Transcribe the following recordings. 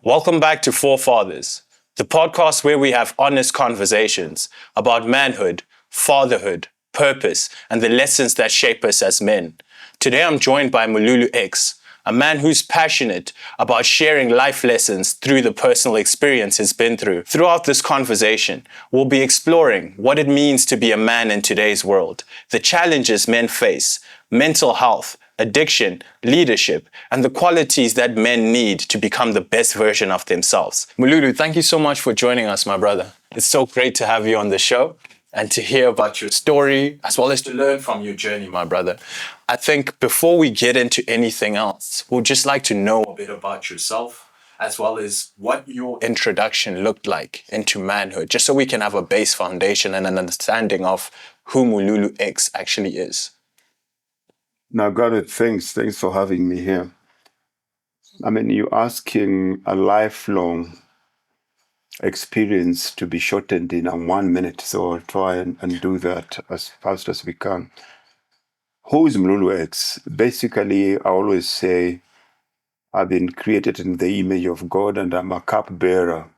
Welcome back to Forefathers, the podcast where we have honest conversations about manhood, fatherhood, purpose, and the lessons that shape us as men. Today I'm joined by Mululu X, a man who's passionate about sharing life lessons through the personal experience he's been through. Throughout this conversation, we'll be exploring what it means to be a man in today's world, the challenges men face, mental health, addiction, leadership, and the qualities that men need to become the best version of themselves. Mululu, thank you so much for joining us, my brother. It's so great to have you on the show and to hear about your story, as well as to learn from your journey, my brother. I think before we get into anything else, we'd just like to know a bit about yourself, as well as what your introduction looked like into manhood, just so we can have a base foundation and an understanding of who Mululu X actually is. Now, Gareth, thanks for having me here. I mean, you're asking a lifelong experience to be shortened in 1 minute, so I'll try and do that as fast as we can. Who is Mululu X? Basically, I always say I've been created in the image of God, and I'm a cupbearer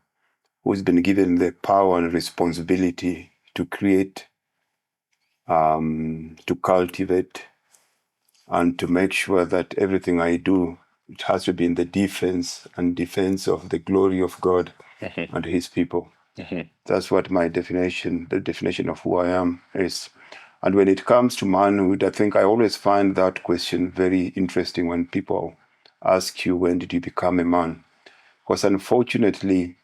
who's been given the power and responsibility to create, to cultivate, and to make sure that everything I do, it has to be in the defense of the glory of God and His people. That's what the definition of who I am is. And when it comes to manhood, I think I always find that question very interesting when people ask you, when did you become a man? Because unfortunately,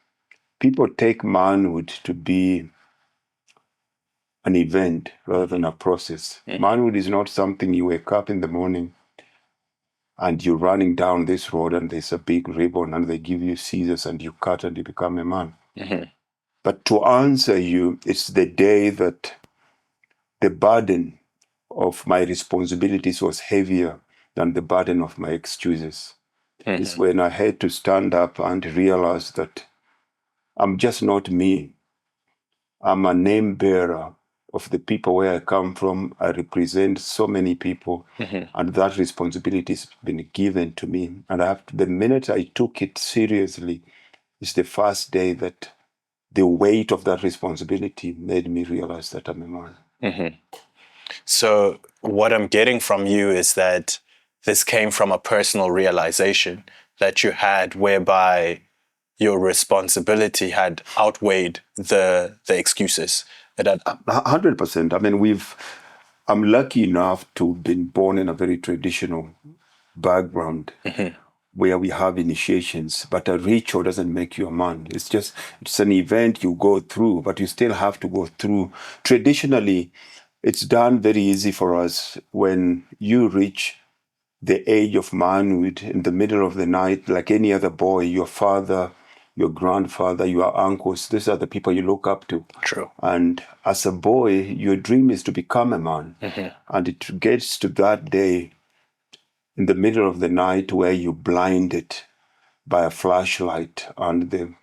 people take manhood to be an event rather than a process. Manhood is not something you wake up in the morning and you're running down this road and there's a big ribbon and they give you scissors and you cut and you become a man. But to answer you, it's the day that the burden of my responsibilities was heavier than the burden of my excuses. It's when I had to stand up and realize that I'm just not me. I'm a name bearer of the people where I come from. I represent so many people, and that responsibility has been given to me. And the minute I took it seriously, is the first day that the weight of that responsibility made me realize that I'm a man. So what I'm getting from you is that this came from a personal realization that you had, whereby your responsibility had outweighed the excuses. 100%. I mean, I'm lucky enough to have been born in a very traditional background where we have initiations, but a ritual doesn't make you a man. It's an event you go through, but you still have to go through. Traditionally, it's done very easy for us when you reach the age of manhood in the middle of the night, like any other boy, your father, your grandfather, your uncles, these are the people you look up to. True. And as a boy, your dream is to become a man. And it gets to that day in the middle of the night where you're blinded by a flashlight and the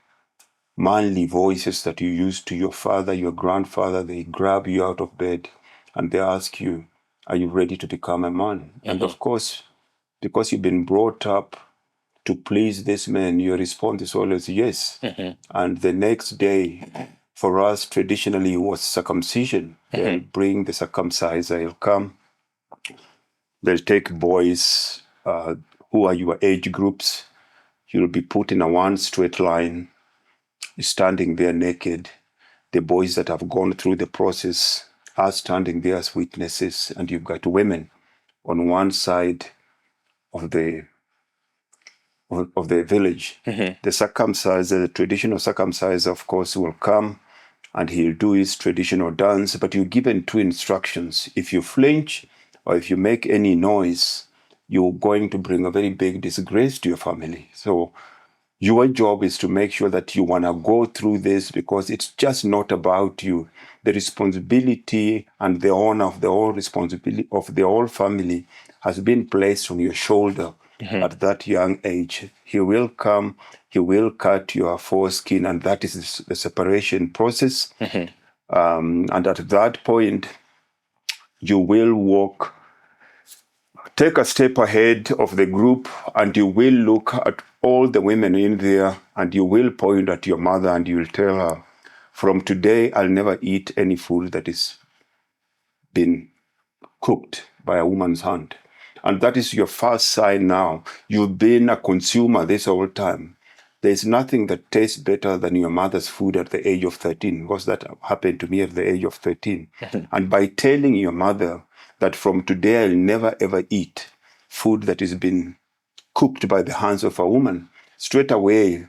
manly voices that you used to your father, your grandfather, they grab you out of bed and they ask you, are you ready to become a man? And of course, because you've been brought up to please this man, your response is always yes. And the next day, for us, traditionally, was circumcision. They'll bring the circumciser, he'll come. They'll take boys who are your age groups. You'll be put in a one straight line, standing there naked. The boys that have gone through the process are standing there as witnesses, and you've got women on one side of the village. The circumciser, the traditional circumciser, of course, will come and he'll do his traditional dance, but you're given two instructions. If you flinch or if you make any noise, you're going to bring a very big disgrace to your family. So your job is to make sure that you want to go through this, because it's just not about you. The responsibility and the honor of the whole responsibility of the whole family has been placed on your shoulder at that young age. He will come, he will cut your foreskin, and that is the separation process. And at that point, you will take a step ahead of the group, and you will look at all the women in there, and you will point at your mother and you will tell her, from today, I'll never eat any food that is been cooked by a woman's hand. And that is your first sign now. You've been a consumer this whole time. There's nothing that tastes better than your mother's food at the age of 13, because that happened to me at the age of 13. And by telling your mother that from today I'll never ever eat food that has been cooked by the hands of a woman, straight away,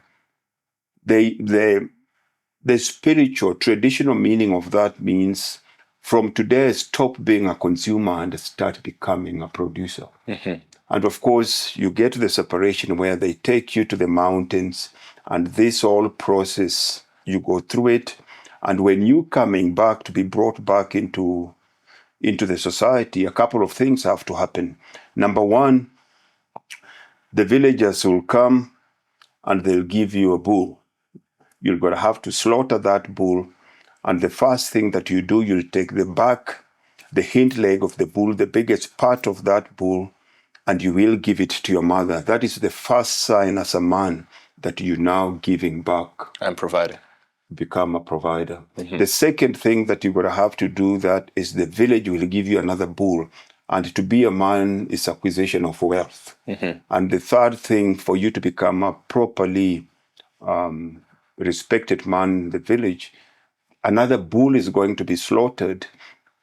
the spiritual, traditional meaning of that means from today, stop being a consumer and start becoming a producer. And of course, you get to the separation where they take you to the mountains, and this whole process, you go through it. And when you coming back to be brought back into the society, a couple of things have to happen. Number one, the villagers will come and they'll give you a bull. You're going to have to slaughter that bull. And the first thing that you do, you'll take the back, the hind leg of the bull, the biggest part of that bull, and you will give it to your mother. That is the first sign as a man that you're now giving back. And providing. Become a provider. The second thing that you're going to have to do that is the village will give you another bull. And to be a man is acquisition of wealth. And the third thing, for you to become a properly respected man in the village, another bull is going to be slaughtered,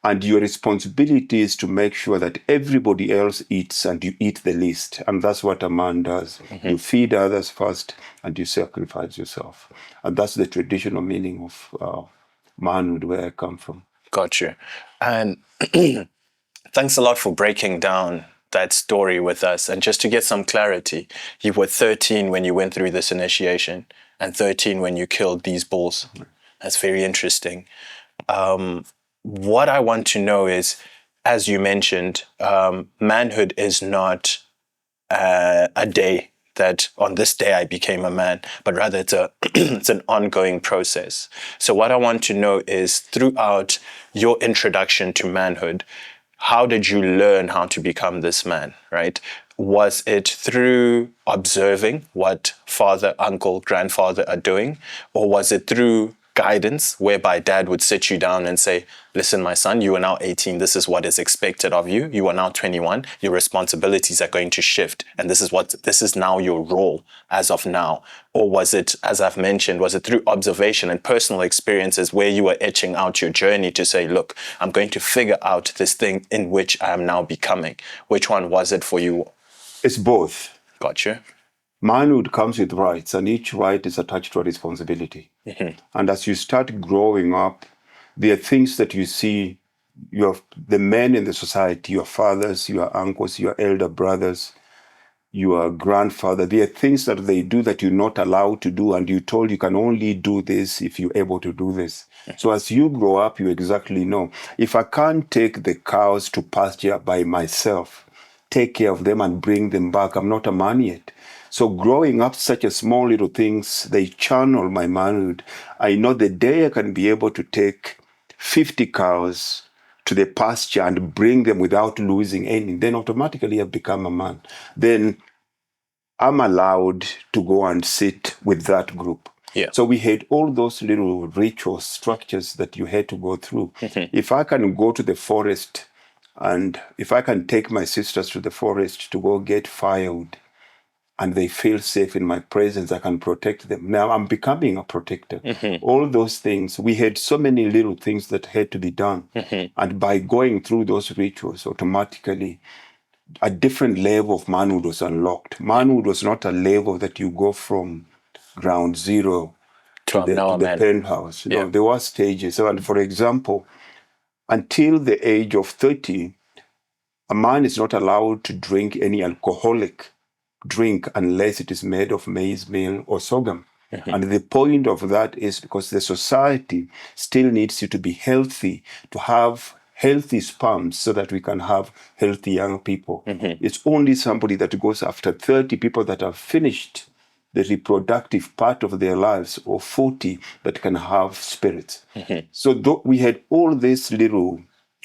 and your responsibility is to make sure that everybody else eats and you eat the least. And that's what a man does. You feed others first and you sacrifice yourself. And that's the traditional meaning of manhood, where I come from. Got you. And thanks a lot for breaking down that story with us. And just to get some clarity, you were 13 when you went through this initiation and 13 when you killed these bulls. That's very interesting. What I want to know is, as you mentioned, manhood is not a day that on this day I became a man, but rather it's an ongoing process. So what I want to know is, throughout your introduction to manhood, how did you learn how to become this man, right? Was it through observing what father, uncle, grandfather are doing? Or was it through guidance whereby dad would sit you down and say, listen, my son, you are now 18. This is what is expected of you. You are now 21. Your responsibilities are going to shift. And this is now your role as of now. Or was it, as I've mentioned, was it through observation and personal experiences where you were etching out your journey to say, look, I'm going to figure out this thing in which I am now becoming? Which one was it for you? It's both. Gotcha. Manhood comes with rights, and each right is attached to a responsibility. And as you start growing up, there are things that you see, the men in the society, your fathers, your uncles, your elder brothers, your grandfather, there are things that they do that you're not allowed to do, and you're told you can only do this if you're able to do this. So as you grow up, you exactly know, if I can't take the cows to pasture by myself, take care of them and bring them back, I'm not a man yet. So growing up, such a small little things, they channel my manhood. I know the day I can be able to take 50 cows to the pasture and bring them without losing any, then automatically I've become a man. Then I'm allowed to go and sit with that group. Yeah. So we had all those little ritual structures that you had to go through. If I can go to the forest, and if I can take my sisters to the forest to go get firewood, and they feel safe in my presence, I can protect them. Now I'm becoming a protector. All those things, we had so many little things that had to be done. And by going through those rituals, automatically, a different level of manhood was unlocked. Manhood was not a level that you go from ground zero to the penthouse. No, there were stages. So, and for example, until the age of 30, a man is not allowed to drink any alcoholic drink unless it is made of maize meal or sorghum. And the point of that is because the society still needs you to be healthy, to have healthy sperms so that we can have healthy young people. It's only somebody that goes after 30 people that have finished the reproductive part of their lives, or 40, that can have spirits. So we had all these little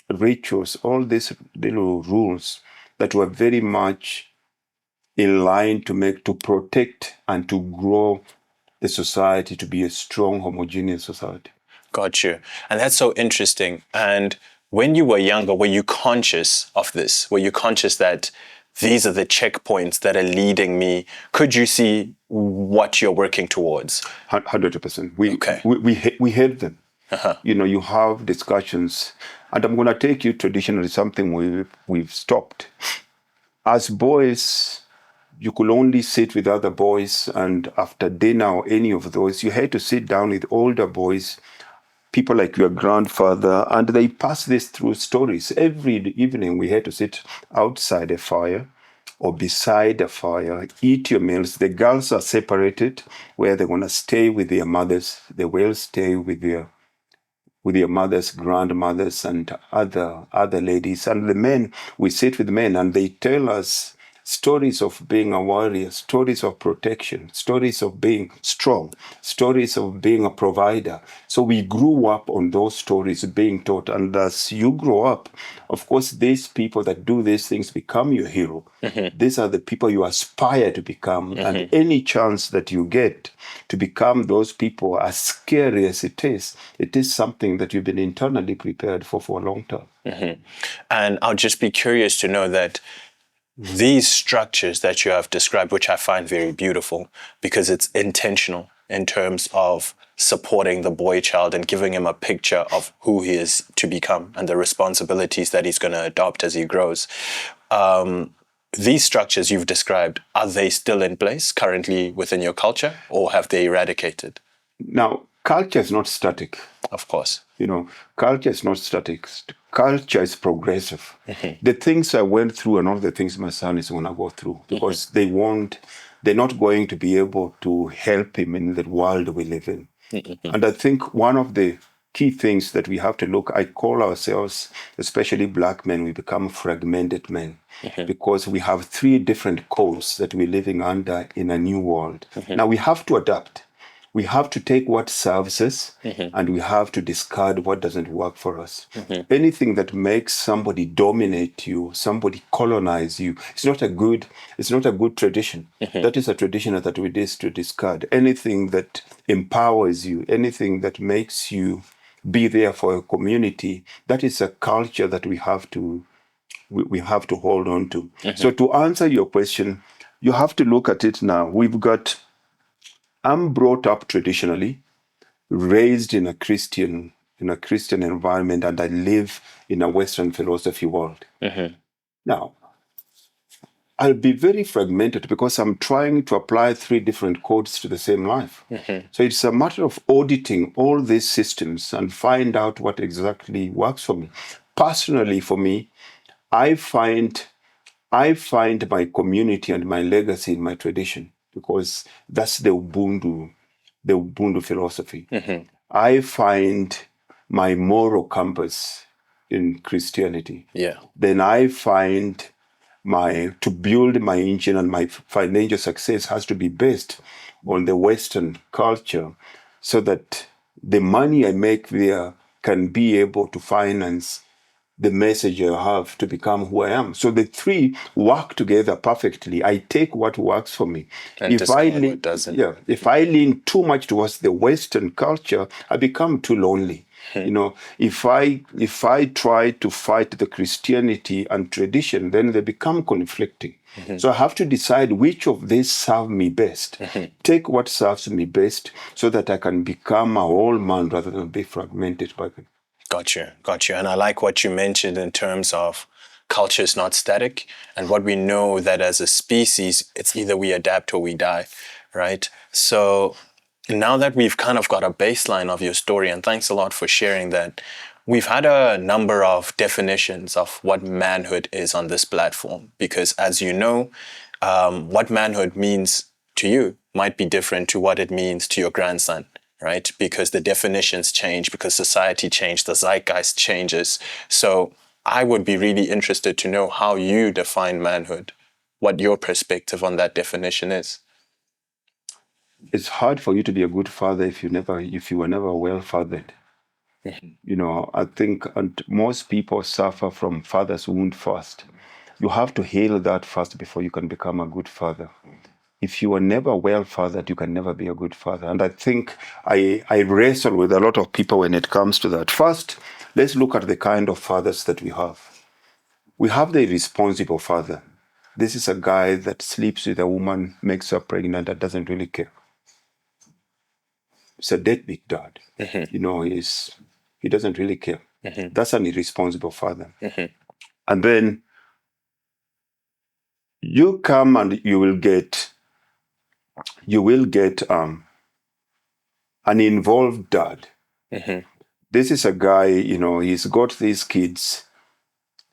rituals, all these little rules that were very much in line to protect and to grow the society to be a strong, homogeneous society. Got you. And that's so interesting. And when you were younger, were you conscious of this? Were you conscious that these are the checkpoints that are leading me? Could you see what you're working towards? 100%. Okay. We have them. You have discussions, and I'm going to take you traditionally something we've stopped. As boys, you could only sit with other boys, and after dinner or any of those, you had to sit down with older boys, people like your grandfather, and they pass this through stories. Every evening we had to sit outside a fire or beside a fire, eat your meals. The girls are separated where they're going to stay with their mothers. They will stay with their mothers, grandmothers, and other ladies. And the men, we sit with men, and they tell us stories of being a warrior, stories of protection, stories of being strong, stories of being a provider. So we grew up on those stories being taught. And as you grow up, of course, these people that do these things become your hero. These are the people you aspire to become. And any chance that you get to become those people, as scary as it is something that you've been internally prepared for a long time. And I'll just be curious to know that these structures that you have described, which I find very beautiful because it's intentional in terms of supporting the boy child and giving him a picture of who he is to become and the responsibilities that he's going to adopt as he grows. These structures you've described, are they still in place currently within your culture, or have they eradicated? Now, culture is not static. Of course. Culture is not static. Culture is progressive. The things I went through are not the things my son is going to go through, because they're not going to be able to help him in the world we live in. And I think one of the key things that we have to look, I call ourselves, especially black men, we become fragmented men, because we have 3 different codes that we're living under in a new world. Now we have to adapt. We have to take what serves us, and we have to discard what doesn't work for us. Anything that makes somebody dominate you, somebody colonize you, it's not a good tradition. That is a tradition that we need to discard. Anything that empowers you, anything that makes you be there for a community, that is a culture that we have to hold on to. So to answer your question, you have to look at it now. I'm brought up traditionally, raised in a Christian environment, and I live in a Western philosophy world. Now, I'll be very fragmented because I'm trying to apply 3 different codes to the same life. So it's a matter of auditing all these systems and find out what exactly works for me. Personally, for me, I find my community and my legacy in my tradition, because that's the Ubuntu philosophy. I find my moral compass in Christianity. Then I find to build my engine, and my financial success has to be based on the Western culture, so that the money I make there can be able to finance the message I have to become who I am. So the 3 work together perfectly. I take what works for me. And what doesn't. If I lean too much towards the Western culture, I become too lonely. If I try to fight the Christianity and tradition, then they become conflicting. So I have to decide which of these serve me best. Take what serves me best, so that I can become a whole man rather than be fragmented by them. Got you. And I like what you mentioned in terms of culture is not static, and what we know that as a species, it's either we adapt or we die, right? So now that we've kind of got a baseline of your story, and thanks a lot for sharing that, we've had a number of definitions of what manhood is on this platform, because as you know, what manhood means to you might be different to what it means to your grandson. Right? Because the definitions change, because society changed, the zeitgeist changes. So I would be really interested to know how you define manhood, what your perspective on that definition is. It's hard for you to be a good father if you were never well fathered. I think most people suffer from father's wound first. You have to heal that first before you can become a good father. If you are never well fathered, you can never be a good father. And I think I wrestle with a lot of people when it comes to that. First, let's look at the kind of fathers that we have. We have the irresponsible father. This is a guy that sleeps with a woman, makes her pregnant, and doesn't really care. It's a deadbeat dad. You know, he doesn't really care. That's an irresponsible father. And then you come and you will get an involved dad. This is a guy, you know, he's got these kids.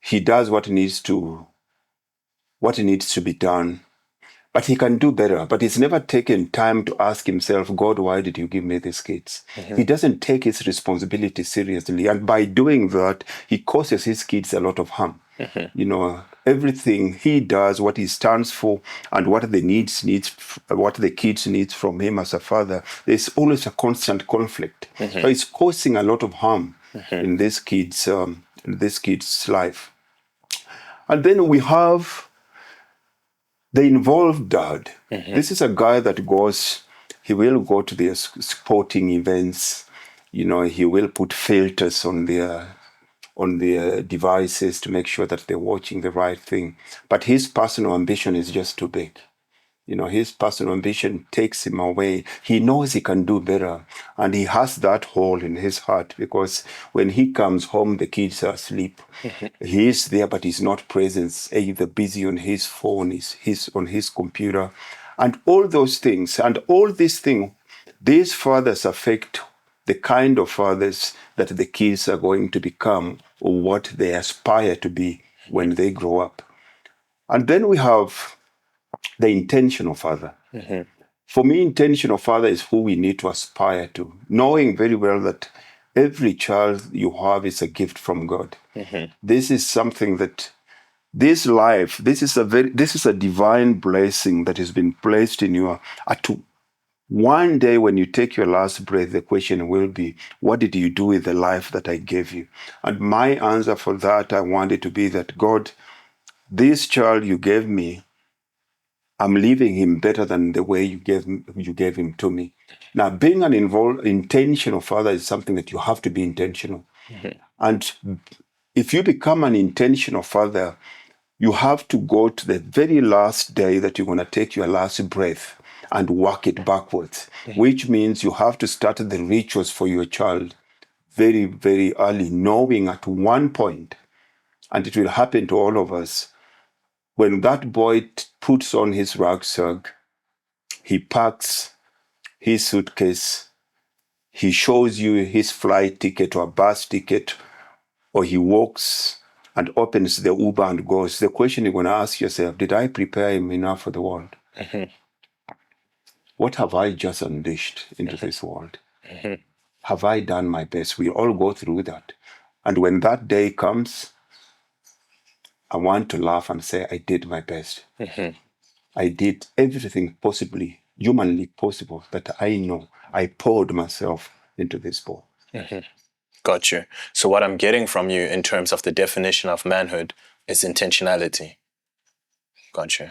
He does what needs to be done, but he can do better. But he's never taken time to ask himself, God, why did you give me these kids? He doesn't take his responsibility seriously. And by doing that, he causes his kids a lot of harm. You know, everything he does, what he stands for, and what the kids need from him as a father, there's always a constant conflict. So it's causing a lot of harm in this kid's life. And then we have the involved dad. This is a guy that he will go to the sporting events. You know, he will put filters on their devices to make sure that they're watching the right thing. But his personal ambition is just too big. You know, his personal ambition takes him away. He knows he can do better. And he has that hole in his heart because when he comes home, the kids are asleep. He is there, but he's not present, either busy on his phone, he's on his computer. And all those things, and all these things, these fathers affect the kind of fathers that the kids are going to become or what they aspire to be when they grow up. And then we have the intentional father. For me, intentional father is who we need to aspire to, knowing very well that every child you have is a gift from God. This is something that this is a divine blessing that has been placed in you. One day when you take your last breath, the question will be, what did you do with the life that I gave you? And my answer for that, I want it to be that, God, this child you gave me, I'm leaving him better than the way you gave him to me. Now, being an intentional father is something that you have to be intentional. And if you become an intentional father, you have to go to the very last day that you're going to take your last breath and work it backwards, which means you have to start the rituals for your child very, very early, knowing at one point, and it will happen to all of us, when that boy puts on his rucksack, he packs his suitcase, he shows you his flight ticket or bus ticket, or he walks and opens the Uber and goes. The question you're going to ask yourself, did I prepare him enough for the world? What have I just unleashed into this world? Have I done my best? We all go through that. And when that day comes, I want to laugh and say, I did my best. I did everything humanly possible that I know. I poured myself into this bowl. Got you. So what I'm getting from you in terms of the definition of manhood is intentionality. Got you.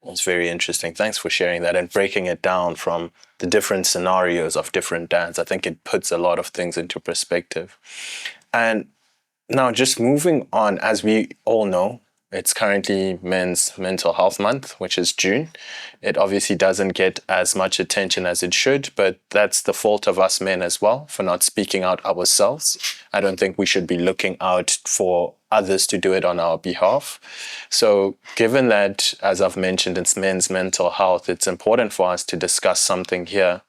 That's very interesting. Thanks for sharing that and breaking it down from the different scenarios of different dads. I think it puts a lot of things into perspective. And now just moving on, as we all know, it's currently Men's Mental Health Month, which is June. It obviously doesn't get as much attention as it should, but that's the fault of us men as well for not speaking out ourselves. I don't think we should be looking out for others to do it on our behalf. So given that, as I've mentioned, it's men's mental health, it's important for us to discuss something here.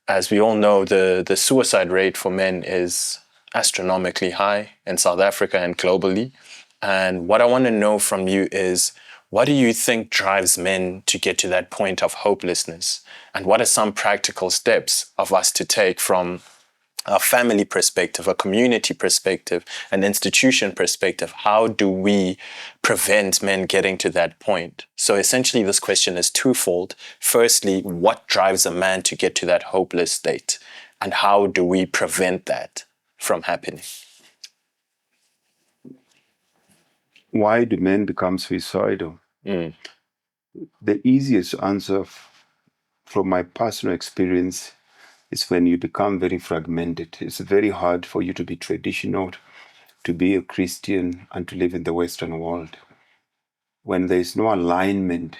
As we all know, the suicide rate for men is astronomically high in South Africa and globally. And what I want to know from you is, what do you think drives men to get to that point of hopelessness? And what are some practical steps of us to take from a family perspective, a community perspective, an institution perspective? How do we prevent men getting to that point? So essentially, this question is twofold. Firstly, what drives a man to get to that hopeless state? And how do we prevent that from happening? Why do men become suicidal? Mm. The easiest answer from my personal experience is when you become very fragmented. It's very hard for you to be traditional, to be a Christian, and to live in the Western world. When there is no alignment,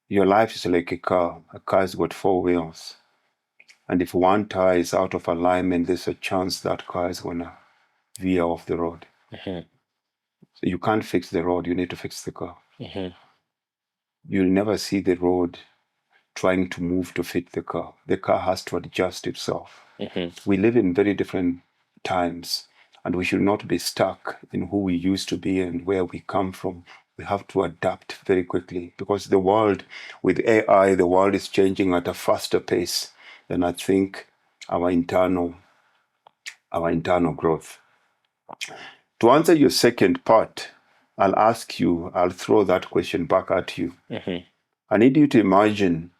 your life is like a car. A car's got 4 wheels. And if one tire is out of alignment, there's a chance that car is going to veer off the road. Mm-hmm. So you can't fix the road, you need to fix the car. Mm-hmm. You'll never see the road trying to move to fit the car. The car has to adjust itself. Mm-hmm. We live in very different times, and we should not be stuck in who we used to be and where we come from. We have to adapt very quickly, because the world, with AI, the world is changing at a faster pace than I think our internal growth. To answer your second part, I'll throw that question back at you. Mm-hmm. I need you to imagine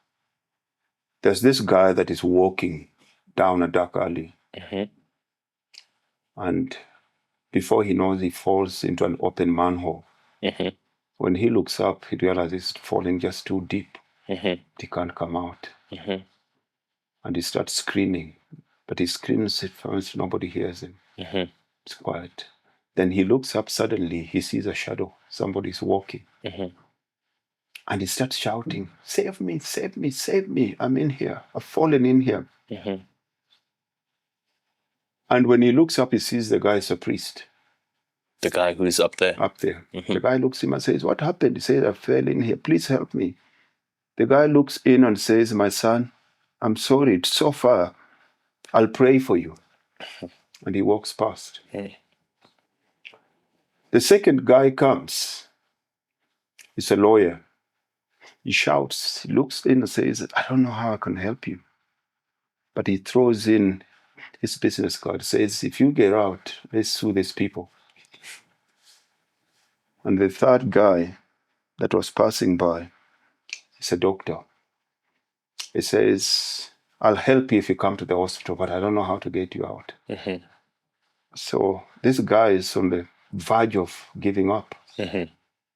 there's this guy that is walking down a dark alley. Mm-hmm. And before he knows, he falls into an open manhole. Mm-hmm. When he looks up, he realizes he's falling just too deep. Mm-hmm. He can't come out. Mm-hmm. And he starts screaming. But he screams at first, nobody hears him. Mm-hmm. It's quiet. Then he looks up, suddenly he sees a shadow. Somebody's walking. Mm-hmm. And he starts shouting, "Save me, save me, save me. I'm in here. I've fallen in here." Mm-hmm. And when he looks up, he sees the guy is a priest. The guy who's up there. Up there. Mm-hmm. The guy looks at him and says, "What happened?" He says, "I fell in here. Please help me." The guy looks in and says, "My son, I'm sorry. It's so far. I'll pray for you." And he walks past. Mm-hmm. The second guy comes. He's a lawyer. He shouts, he looks in and says, "I don't know how I can help you." But he throws in his business card, says, "If you get out, let's sue these people." And the third guy that was passing by is a doctor. He says, "I'll help you if you come to the hospital, but I don't know how to get you out." Mm-hmm. So this guy is on the verge of giving up. Mm-hmm.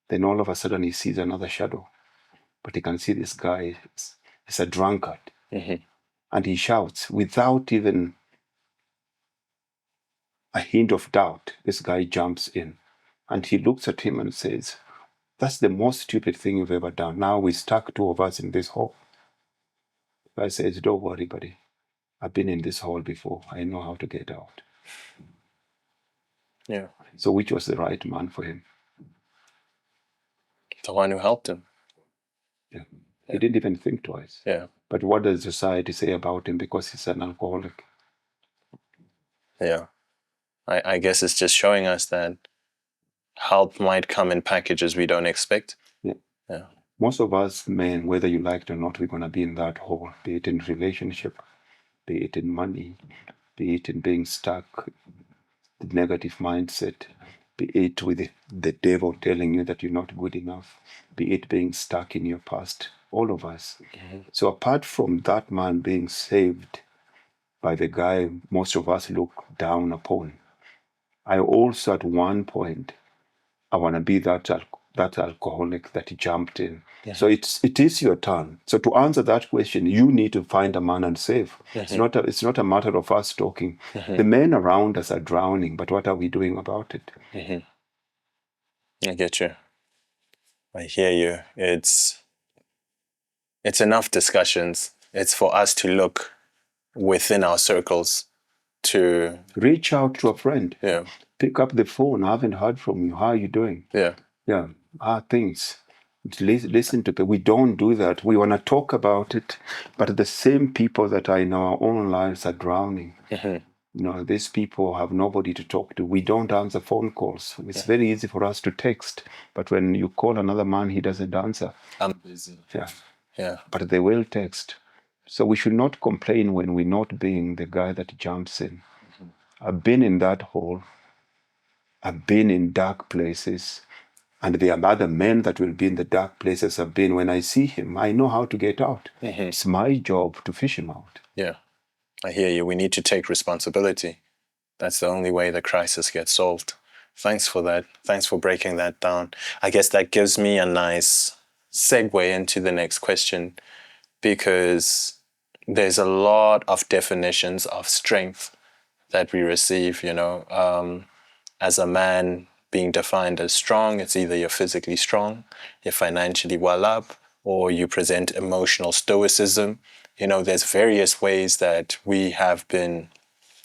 Then all of a sudden he sees another shadow. But he can see this guy is a drunkard. Mm-hmm. And he shouts without even a hint of doubt. This guy jumps in and he looks at him and says, "That's the most stupid thing you've ever done. Now we're stuck, 2 of us in this hole." The guy says, "Don't worry, buddy. I've been in this hole before. I know how to get out." Yeah. So which was the right man for him? The one who helped him. Yeah. He didn't even think twice. Yeah. But what does society say about him because he's an alcoholic? Yeah. I guess it's just showing us that help might come in packages we don't expect. Yeah. Yeah. Most of us men, whether you like it or not, we're going to be in that hole, be it in relationship, be it in money, be it in being stuck, the negative mindset, be it with the devil telling you that you're not good enough, be it being stuck in your past, all of us. Mm-hmm. So apart from that man being saved by the guy most of us look down upon, I also at one point, I want to be that alcoholic that jumped in. Yeah. So it is your turn. So to answer that question, you need to find a man and save. Mm-hmm. It's not a matter of us talking. Mm-hmm. The men around us are drowning, but what are we doing about it? Mm-hmm. I get you. I hear you. It's enough discussions. It's for us to look within our circles, to reach out to a friend. Yeah. Pick up the phone. I haven't heard from you. How are you doing? Yeah. Yeah. Things. Listen to people. We don't do that. We want to talk about it, but the same people that are in our own lives are drowning. Mm-hmm. These people have nobody to talk to. We don't answer phone calls. It's very easy for us to text, but when you call another man, he doesn't answer. I'm busy. Yeah. But they will text. So we should not complain when we're not being the guy that jumps in. Mm-hmm. I've been in that hole. I've been in dark places. And there are other men that will be in the dark places I've been. When I see him, I know how to get out. Mm-hmm. It's my job to fish him out. Yeah, I hear you. We need to take responsibility. That's the only way the crisis gets solved. Thanks for that. Thanks for breaking that down. I guess that gives me a nice segue into the next question, because there's a lot of definitions of strength that we receive, as a man being defined as strong. It's either you're physically strong, you're financially well up, or you present emotional stoicism. There's various ways that we have been,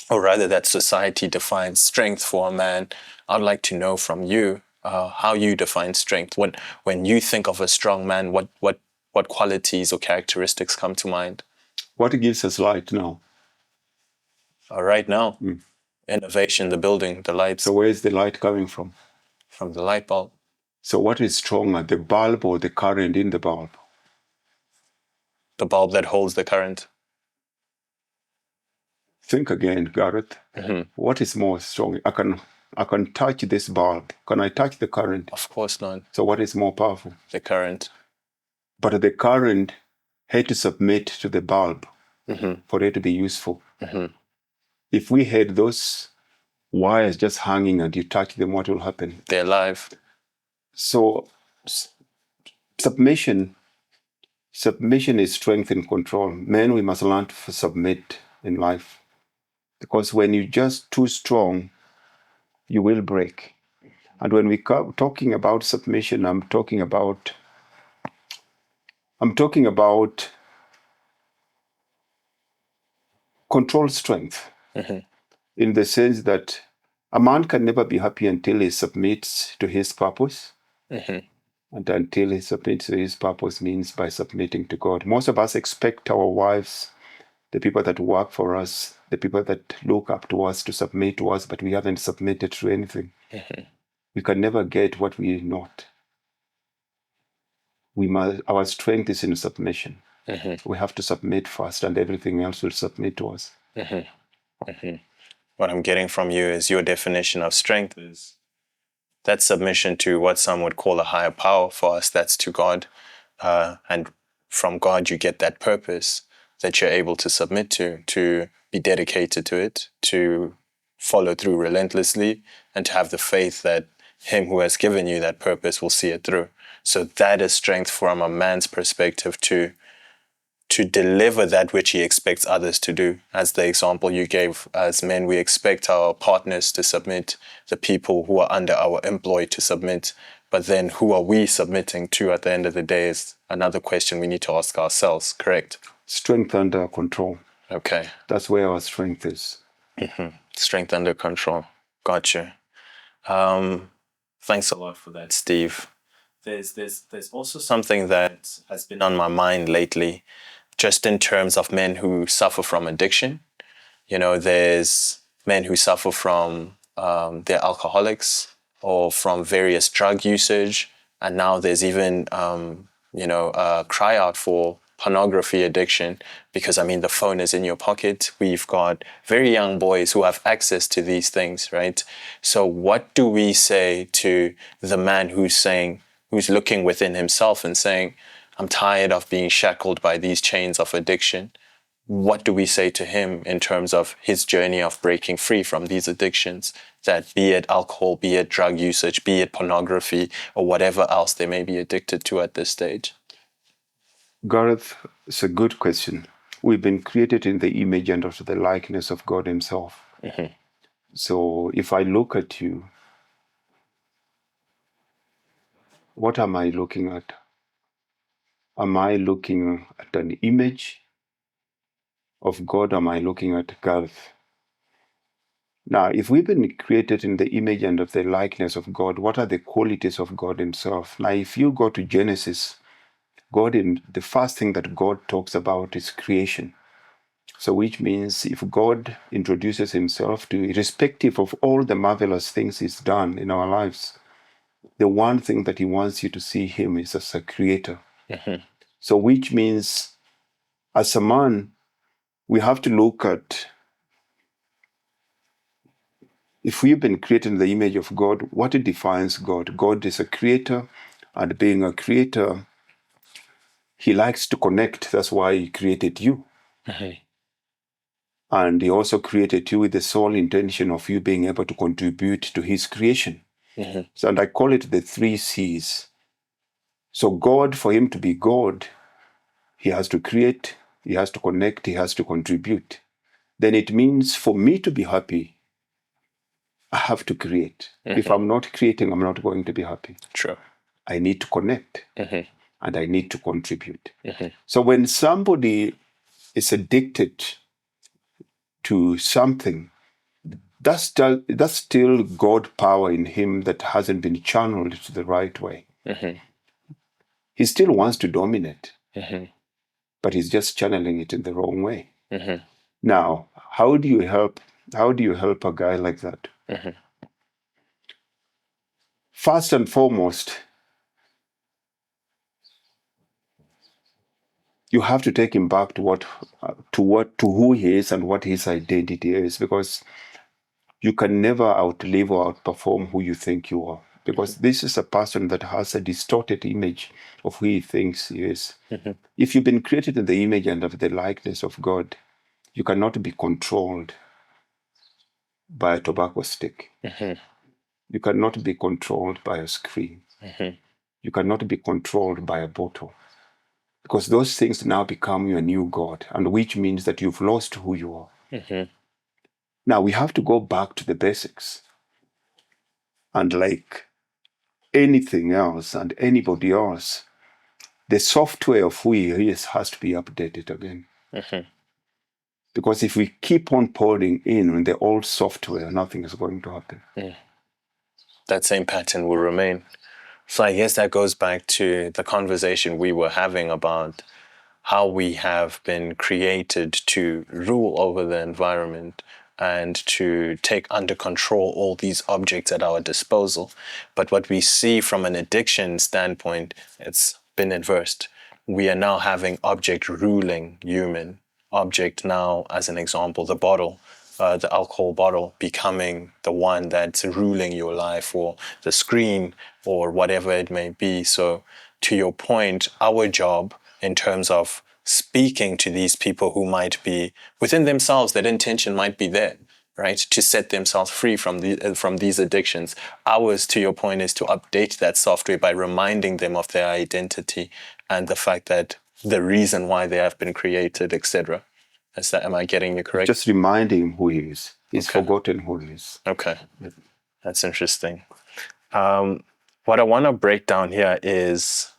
or rather that society defines strength for a man. I'd like to know from you how you define strength. When you think of a strong man, what qualities or characteristics come to mind? What gives us light now? Right now, innovation, the building, the lights. So where is the light coming from? From the light bulb. So what is stronger, the bulb or the current in the bulb? The bulb that holds the current. Think again, Gareth. What is more strong? I can touch this bulb. Can I touch the current? Of course not. So what is more powerful? The current. But the current had to submit to the bulb for it to be useful. If we had those wires just hanging and you touch them, what will happen? They're alive. So submission is strength and control. Men, we must learn to submit in life. Because when you're just too strong, you will break. And when we come talking about submission, I'm talking about control strength, in the sense that a man can never be happy until he submits to his purpose. And until he submits to his purpose means by submitting to God. Most of us expect our wives, the people that work for us, the people that look up to us, to submit to us, but we haven't submitted to anything. We can never get what we not. Our strength is in submission. We have to submit first, and everything else will submit to us. What I'm getting from you is your definition of strength is that submission to what some would call a higher power. For us, that's to God. And from God, you get that purpose that you're able to submit to be dedicated to it, to follow through relentlessly, and to have the faith that Him who has given you that purpose will see it through. So that is strength from a man's perspective, to deliver that which he expects others to do. As the example you gave, as men, we expect our partners to submit, the people who are under our employ to submit. But then who are we submitting to at the end of the day is another question we need to ask ourselves, correct? Strength under control. Okay. That's where our strength is. Strength under control. Gotcha. Thanks a lot for that, Steve. There's also something that has been on my mind lately, just in terms of men who suffer from addiction. There's men who suffer from they're alcoholics or from various drug usage, and now there's even a cry out for pornography addiction, because the phone is in your pocket. We've got very young boys who have access to these things, right? So what do we say to the man who's looking within himself and saying, I'm tired of being shackled by these chains of addiction? What do we say to him in terms of his journey of breaking free from these addictions, that be it alcohol, be it drug usage, be it pornography, or whatever else they may be addicted to at this stage? Gareth, it's a good question. We've been created in the image and after the likeness of God Himself. So if I look at you, what am I looking at? Am I looking at an image of God? Am I looking at Gareth? Now, if we've been created in the image and of the likeness of God, what are the qualities of God Himself? Now, if you go to Genesis, the first thing that God talks about is creation. So which means if God introduces Himself to, irrespective of all the marvelous things He's done in our lives, the one thing that He wants you to see Him is as a creator. So which means, as a man, we have to look at, if we've been created in the image of God, what defines God? God is a creator, and being a creator, He likes to connect. That's why He created you. And he also created you with the sole intention of you being able to contribute to his creation. So, and I call it the 3 C's. So God, for him to be God, he has to create, he has to connect, he has to contribute. Then it means for me to be happy, I have to create. If I'm not creating, I'm not going to be happy. True. I need to connect and I need to contribute. So when somebody is addicted to something, that's still God power in him that hasn't been channeled to the right way. He still wants to dominate, but he's just channeling it in the wrong way. Now, how do you help a guy like that? First and foremost, you have to take him back to who he is and what his identity is, because you can never outlive or outperform who you think you are, because this is a person that has a distorted image of who he thinks he is. If you've been created in the image and of the likeness of God, you cannot be controlled by a tobacco stick. You cannot be controlled by a screen. You cannot be controlled by a bottle, because those things now become your new God, and which means that you've lost who you are. Now we have to go back to the basics. And like anything else and anybody else, the software of who he is has to be updated again. Because if we keep on pouring in the old software, nothing is going to happen. That same pattern will remain. So I guess that goes back to the conversation we were having about how we have been created to rule over the environment and to take under control all these objects at our disposal. But what we see from an addiction standpoint, it's been inversed. We are now having object ruling human. Object now, as an example, the bottle, the alcohol bottle becoming the one that's ruling your life, or the screen, or whatever it may be. So to your point, our job in terms of speaking to these people who might be within themselves, that intention might be there, right, to set themselves free from these addictions. Ours, to your point, is to update that software by reminding them of their identity and the fact that the reason why they have been created, etc. Am I getting you correct? Just reminding him who he is. He's forgotten who he is. Okay, that's interesting. What I want to break down here is,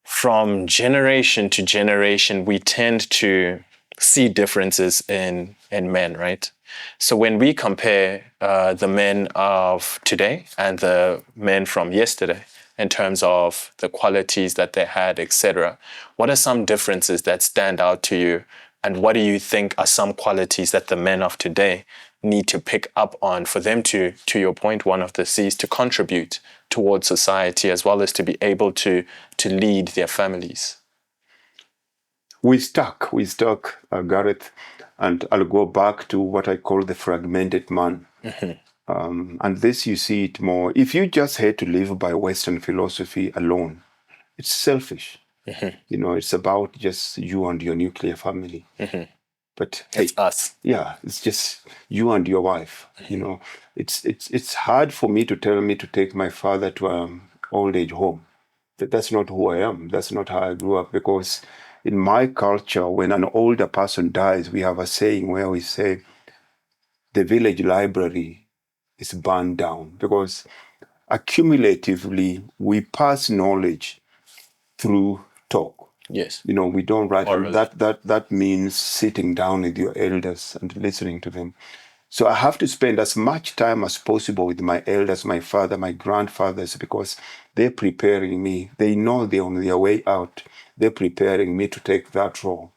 from generation to generation, we tend to see differences in men, right? So when we compare the men of today and the men from yesterday in terms of the qualities that they had, etc., what are some differences that stand out to you? And what do you think are some qualities that the men of today need to pick up on for them to your point, one of the C's, to contribute towards society as well as to be able to lead their families? We stuck, Gareth, and I'll go back to what I call the fragmented man. And this, you see it more. If you just had to live by Western philosophy alone, it's selfish. It's about just you and your nuclear family. But hey, it's us. Yeah, it's just you and your wife. It's hard for me to tell me to take my father to an old age home. That's not who I am. That's not how I grew up. Because in my culture, when an older person dies, we have a saying where we say the village library is burned down, because accumulatively we pass knowledge through talk. Yes. We don't write. That means sitting down with your elders and listening to them. So I have to spend as much time as possible with my elders, my father, my grandfathers, because they're preparing me. They know they're on their way out. They're preparing me to take that role.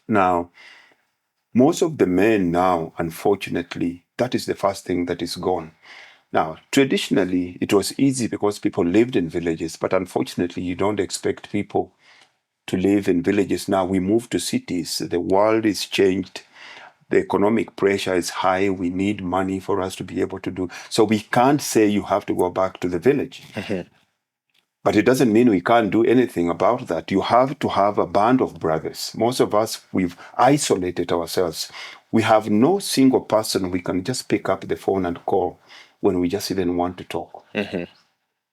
Now, most of the men now, unfortunately, that is the first thing that is gone. Now, traditionally, it was easy because people lived in villages, but unfortunately, you don't expect people to live in villages now. We move to cities. The world is changed. The economic pressure is high. We need money for us to be able to do. So we can't say you have to go back to the village. But it doesn't mean we can't do anything about that. You have to have a band of brothers. Most of us, we've isolated ourselves. We have no single person we can just pick up the phone and call when we just even want to talk.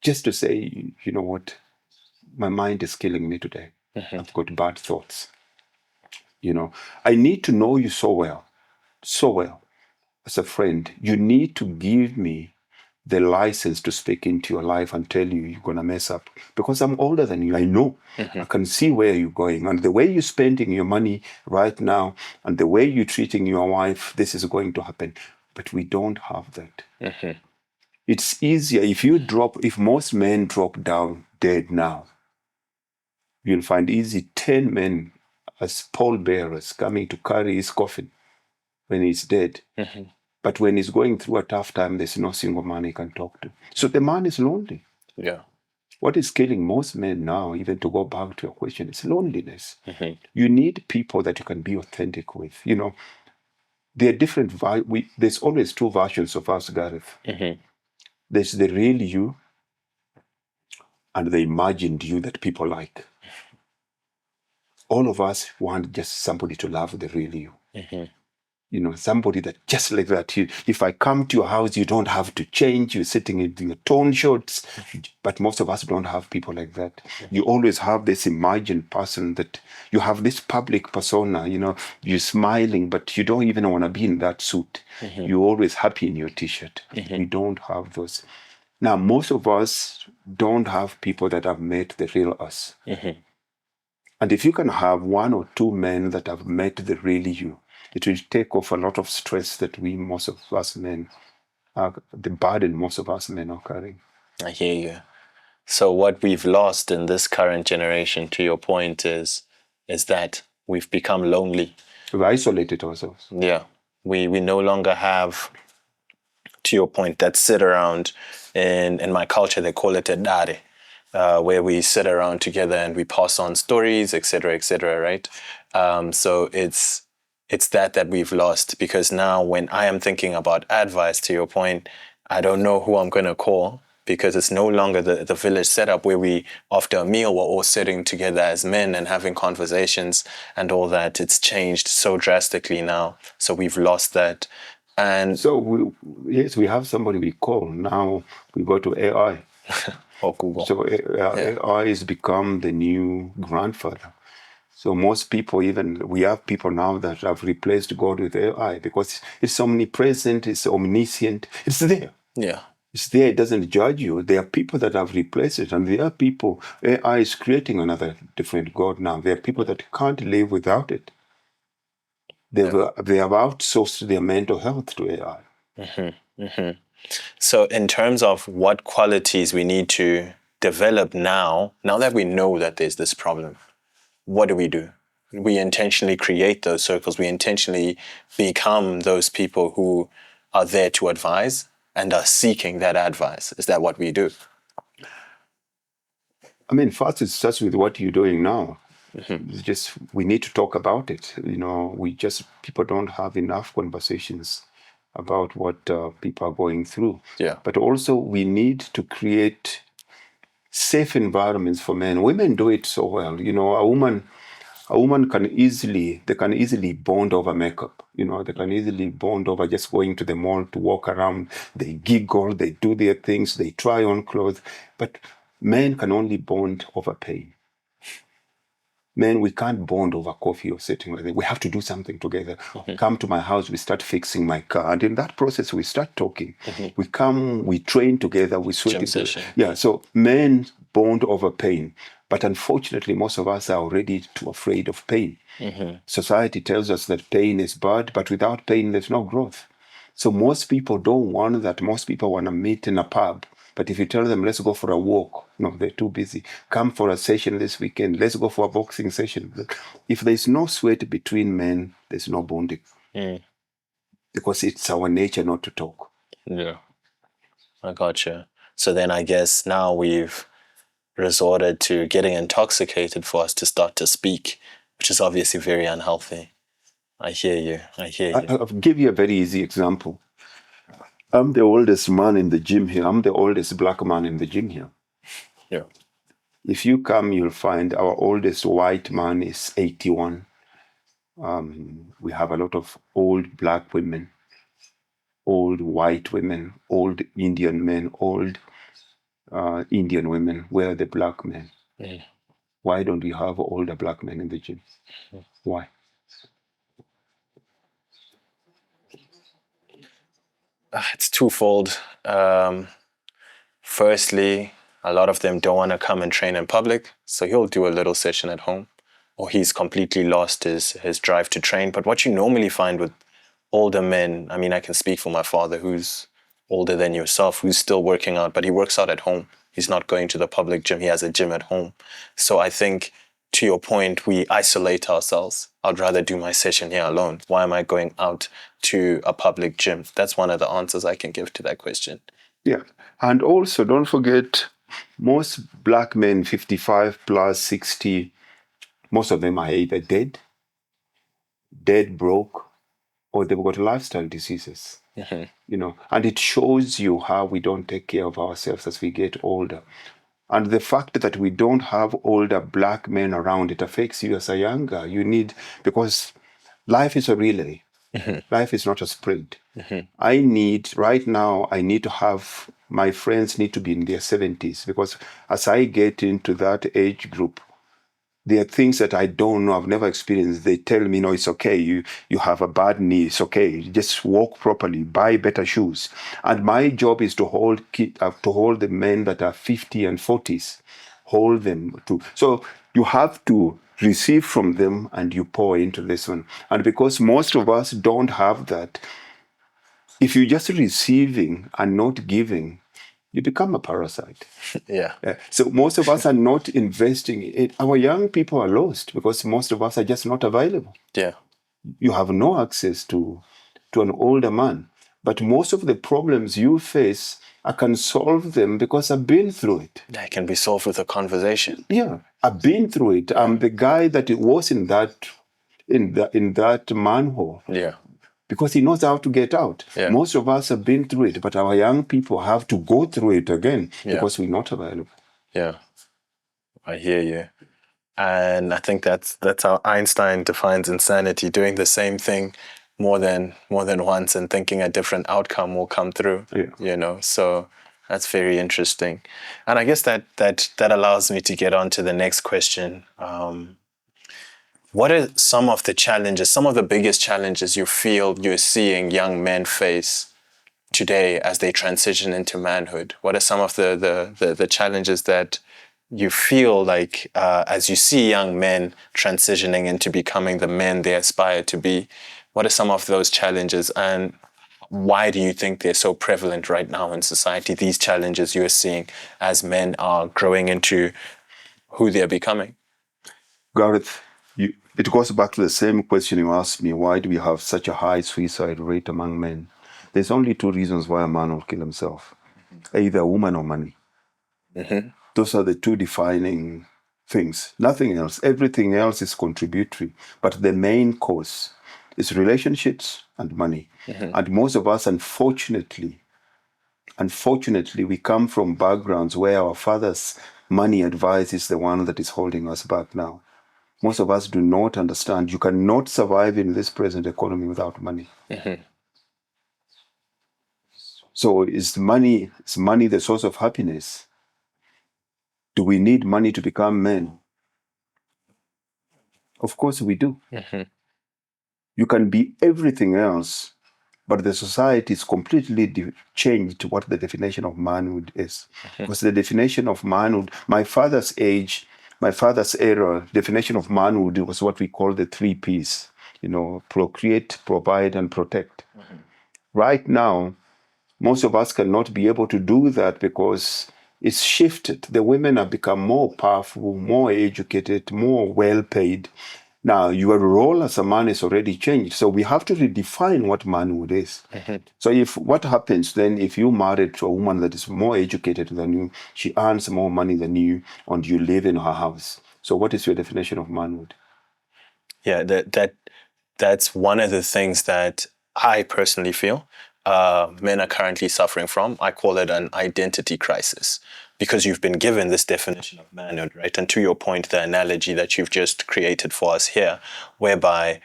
Just to say, you know what, my mind is killing me today. I've got bad thoughts. You know, I need to know you so well as a friend. You need to give me the license to speak into your life and tell you you're going to mess up. Because I'm older than you. I know. I can see where you're going. And the way you're spending your money right now and the way you're treating your wife, this is going to happen. But we don't have that. It's easier if most men drop down dead now, you'll find easy 10 men as pallbearers coming to carry his coffin when he's dead. But when he's going through a tough time, there's no single man he can talk to. So the man is lonely. Yeah. What is killing most men now, even to go back to your question, is loneliness. You need people that you can be authentic with. You know, there are different, there's always two versions of us, Gareth. There's the real you and the imagined you that people like. All of us want just somebody to love the real you. You know, somebody that just like that. If I come to your house, you don't have to change. You're sitting in your torn shorts. But most of us don't have people like that. You always have this imagined person that you have this public persona. You know, you're smiling, but you don't even want to be in that suit. You're always happy in your t-shirt. We don't have those. Now, most of us don't have people that have met the real us. And if you can have one or two men that have met the real you, it will take off a lot of stress that most of us men the burden most of us men are carrying. I hear you. So what we've lost in this current generation, to your point, is that we've become lonely. We've isolated ourselves. Yeah. We no longer have, to your point, that sit around. In my culture, they call it a dare, where we sit around together and we pass on stories, etc., right? So it's that we've lost, because now when I am thinking about advice, to your point, I don't know who I'm going to call, because it's no longer the village setup where we, after a meal, we're all sitting together as men and having conversations and all that. It's changed so drastically now. So we've lost that. And so we have somebody we call. Now we go to AI. or Google. So AI has become the new grandfather. So most people, we have people now that have replaced God with AI, because it's omnipresent, it's omniscient, it's there. Yeah. It's there, it doesn't judge you. There are people that have replaced it, and there are people, AI is creating another different God now. There are people that can't live without it. They have outsourced their mental health to AI. So in terms of what qualities we need to develop now that we know that there's this problem, what do? We intentionally create those circles. We intentionally become those people who are there to advise and are seeking that advice. Is that what we do? I mean, first it starts with what you're doing now. It's just, we need to talk about it. You know, people don't have enough conversations about what people are going through. Yeah. But also we need to create safe environments for men. Women do it so well. You know, a woman can easily bond over makeup. You know, they can easily bond over just going to the mall to walk around. They giggle, they do their things, they try on clothes. But men can only bond over pain. Men, we can't bond over coffee or sitting like that. We have to do something together. Come to my house, we start fixing my car. And in that process, we start talking. We come, we train together, we sweat together. Yeah, so men bond over pain. But unfortunately, most of us are already too afraid of pain. Society tells us that pain is bad, but without pain, there's no growth. So most people don't want that. Most people want to meet in a pub. But if you tell them, let's go for a walk, no, they're too busy. Come for a session this weekend. Let's go for a boxing session. If there's no sweat between men, there's no bonding. Because it's our nature not to talk. Yeah. I gotcha. So then I guess now we've resorted to getting intoxicated for us to start to speak, which is obviously very unhealthy. I hear you. I'll give you a very easy example. I'm the oldest man in the gym here. I'm the oldest black man in the gym here. Yeah. If you come, you'll find our oldest white man is 81. We have a lot of old black women, old white women, old Indian men, old Indian women. Where are the black men? Mm. Why don't we have older black men in the gym? Why? It's twofold. Firstly, a lot of them don't want to come and train in public, so he'll do a little session at home, or he's completely lost his drive to train. But what you normally find with older men, I mean, I can speak for my father, who's older than yourself, who's still working out, but he works out at home. He's not going to the public gym. He has a gym at home. So I think, to your point, we isolate ourselves. I'd rather do my session here alone. Why am I going out to a public gym? That's one of the answers I can give to that question. Yeah. And also, don't forget, most black men, 55 plus 60, most of them are either dead, broke, or they've got lifestyle diseases. Mm-hmm. You know, and it shows you how we don't take care of ourselves as we get older. And the fact that we don't have older black men around, it affects you as a younger. You need, because life is a relay. Mm-hmm. Life is not a sprint. Mm-hmm. Right now, I need to have, my friends need to be in their 70s, because as I get into that age group, there are things that I don't know, I've never experienced. They tell me, no, it's okay. You have a bad knee, it's okay. Just walk properly, buy better shoes. And my job is to hold the men that are 50 and 40s, hold them to. So you have to receive from them and you pour into this one. And because most of us don't have that, if you're just receiving and not giving, you become a parasite. Yeah. So most of us are not investing in it. Our young people are lost because most of us are just not available. Yeah. You have no access to an older man. But most of the problems you face, I can solve them because I've been through it. They can be solved with a conversation. Yeah, I've been through it. I'm the guy that was in that manhole. Yeah. Because he knows how to get out. Yeah. Most of us have been through it, but our young people have to go through it again because we're not available. Yeah, I hear you. And I think that's how Einstein defines insanity, doing the same thing more than once and thinking a different outcome will come through. Yeah. You know, so that's very interesting. And I guess that allows me to get on to the next question. What are some of the challenges, some of the biggest challenges you feel you're seeing young men face today as they transition into manhood? What are some of the challenges that you feel like as you see young men transitioning into becoming the men they aspire to be? What are some of those challenges, and why do you think they're so prevalent right now in society, these challenges you're seeing as men are growing into who they're becoming? Gareth, it goes back to the same question you asked me. Why do we have such a high suicide rate among men? There's only two reasons why a man will kill himself. Either a woman or money. Mm-hmm. Those are the two defining things. Nothing else. Everything else is contributory. But the main cause is relationships and money. Mm-hmm. And most of us, unfortunately, we come from backgrounds where our father's money advice is the one that is holding us back now. Most of us do not understand you cannot survive in this present economy without money. Mm-hmm. So is money the source of happiness? Do we need money to become men? Of course we do. Mm-hmm. You can be everything else, but the society is completely changed what the definition of manhood is. Mm-hmm. Because the definition of manhood, my father's era, definition of manhood was what we call the 3 Ps. You know, procreate, provide, and protect. Mm-hmm. Right now, most of us cannot be able to do that because it's shifted. The women have become more powerful, more educated, more well-paid. Now, your role as a man is already changed. So we have to redefine what manhood is. Mm-hmm. So what happens then if you married to a woman that is more educated than you, she earns more money than you, and you live in her house? So what is your definition of manhood? Yeah, that's one of the things that I personally feel men are currently suffering from. I call it an identity crisis. because you've been given this definition of manhood, right? And to your point, the analogy that you've just created for us here, whereby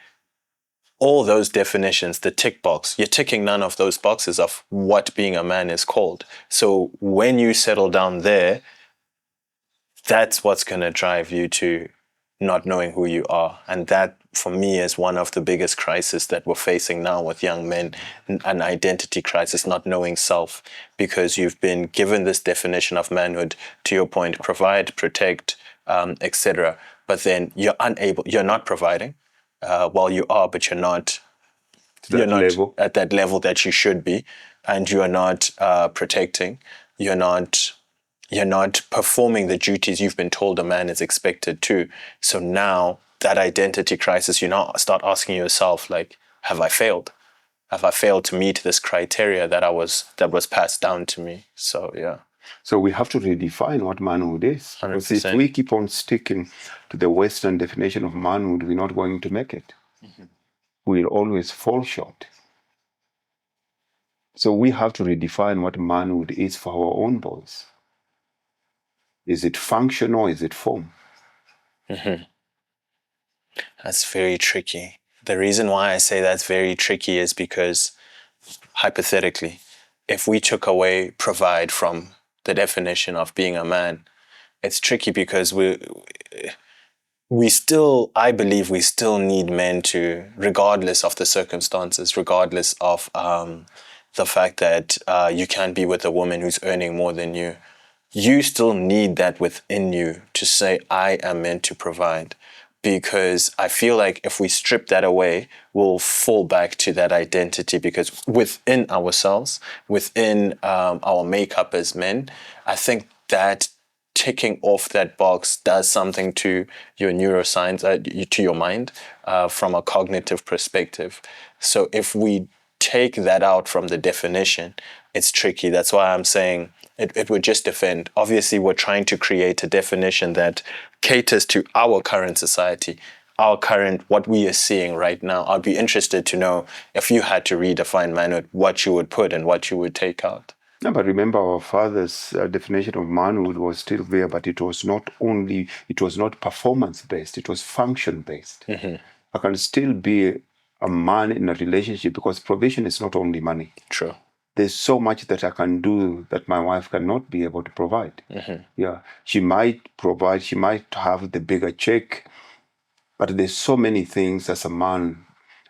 all those definitions, the tick box, you're ticking none of those boxes of what being a man is called. So when you settle down there, that's what's going to drive you to not knowing who you are. And that, for me, is one of the biggest crises that we're facing now with young men, an identity crisis, not knowing self, because you've been given this definition of manhood, to your point, provide, protect, etc. But then you're not providing. Well, you are, but you're not at that level that you should be, and you are not protecting. You're not performing the duties you've been told a man is expected to. So now that identity crisis, you now start asking yourself, like, have I failed? Have I failed to meet this criteria that was passed down to me? So yeah. So we have to redefine what manhood is. 100%. Because if we keep on sticking to the Western definition of manhood, we're not going to make it. Mm-hmm. We'll always fall short. So we have to redefine what manhood is for our own boys. Is it function or is it form? Mm-hmm. That's very tricky. The reason why I say that's very tricky is because, hypothetically, if we took away provide from the definition of being a man, it's tricky because I believe we still need men to, regardless of the circumstances, regardless of the fact that you can't be with a woman who's earning more than you, you still need that within you to say, I am meant to provide. Because I feel like if we strip that away, we'll fall back to that identity, because within ourselves, within our makeup as men, I think that ticking off that box does something to your neuroscience, to your mind, from a cognitive perspective. So if we take that out from the definition, it's tricky. That's why I'm saying it would just defend. Obviously, we're trying to create a definition that caters to our current society, what we are seeing right now. I'd be interested to know, if you had to redefine manhood, what you would put and what you would take out. No, but remember, our father's definition of manhood was still there, but it was not performance-based, it was function-based. Mm-hmm. I can still be a man in a relationship, because provision is not only money. True. There's so much that I can do that my wife cannot be able to provide. Mm-hmm. Yeah, she might provide, she might have the bigger check, but there's so many things as a man.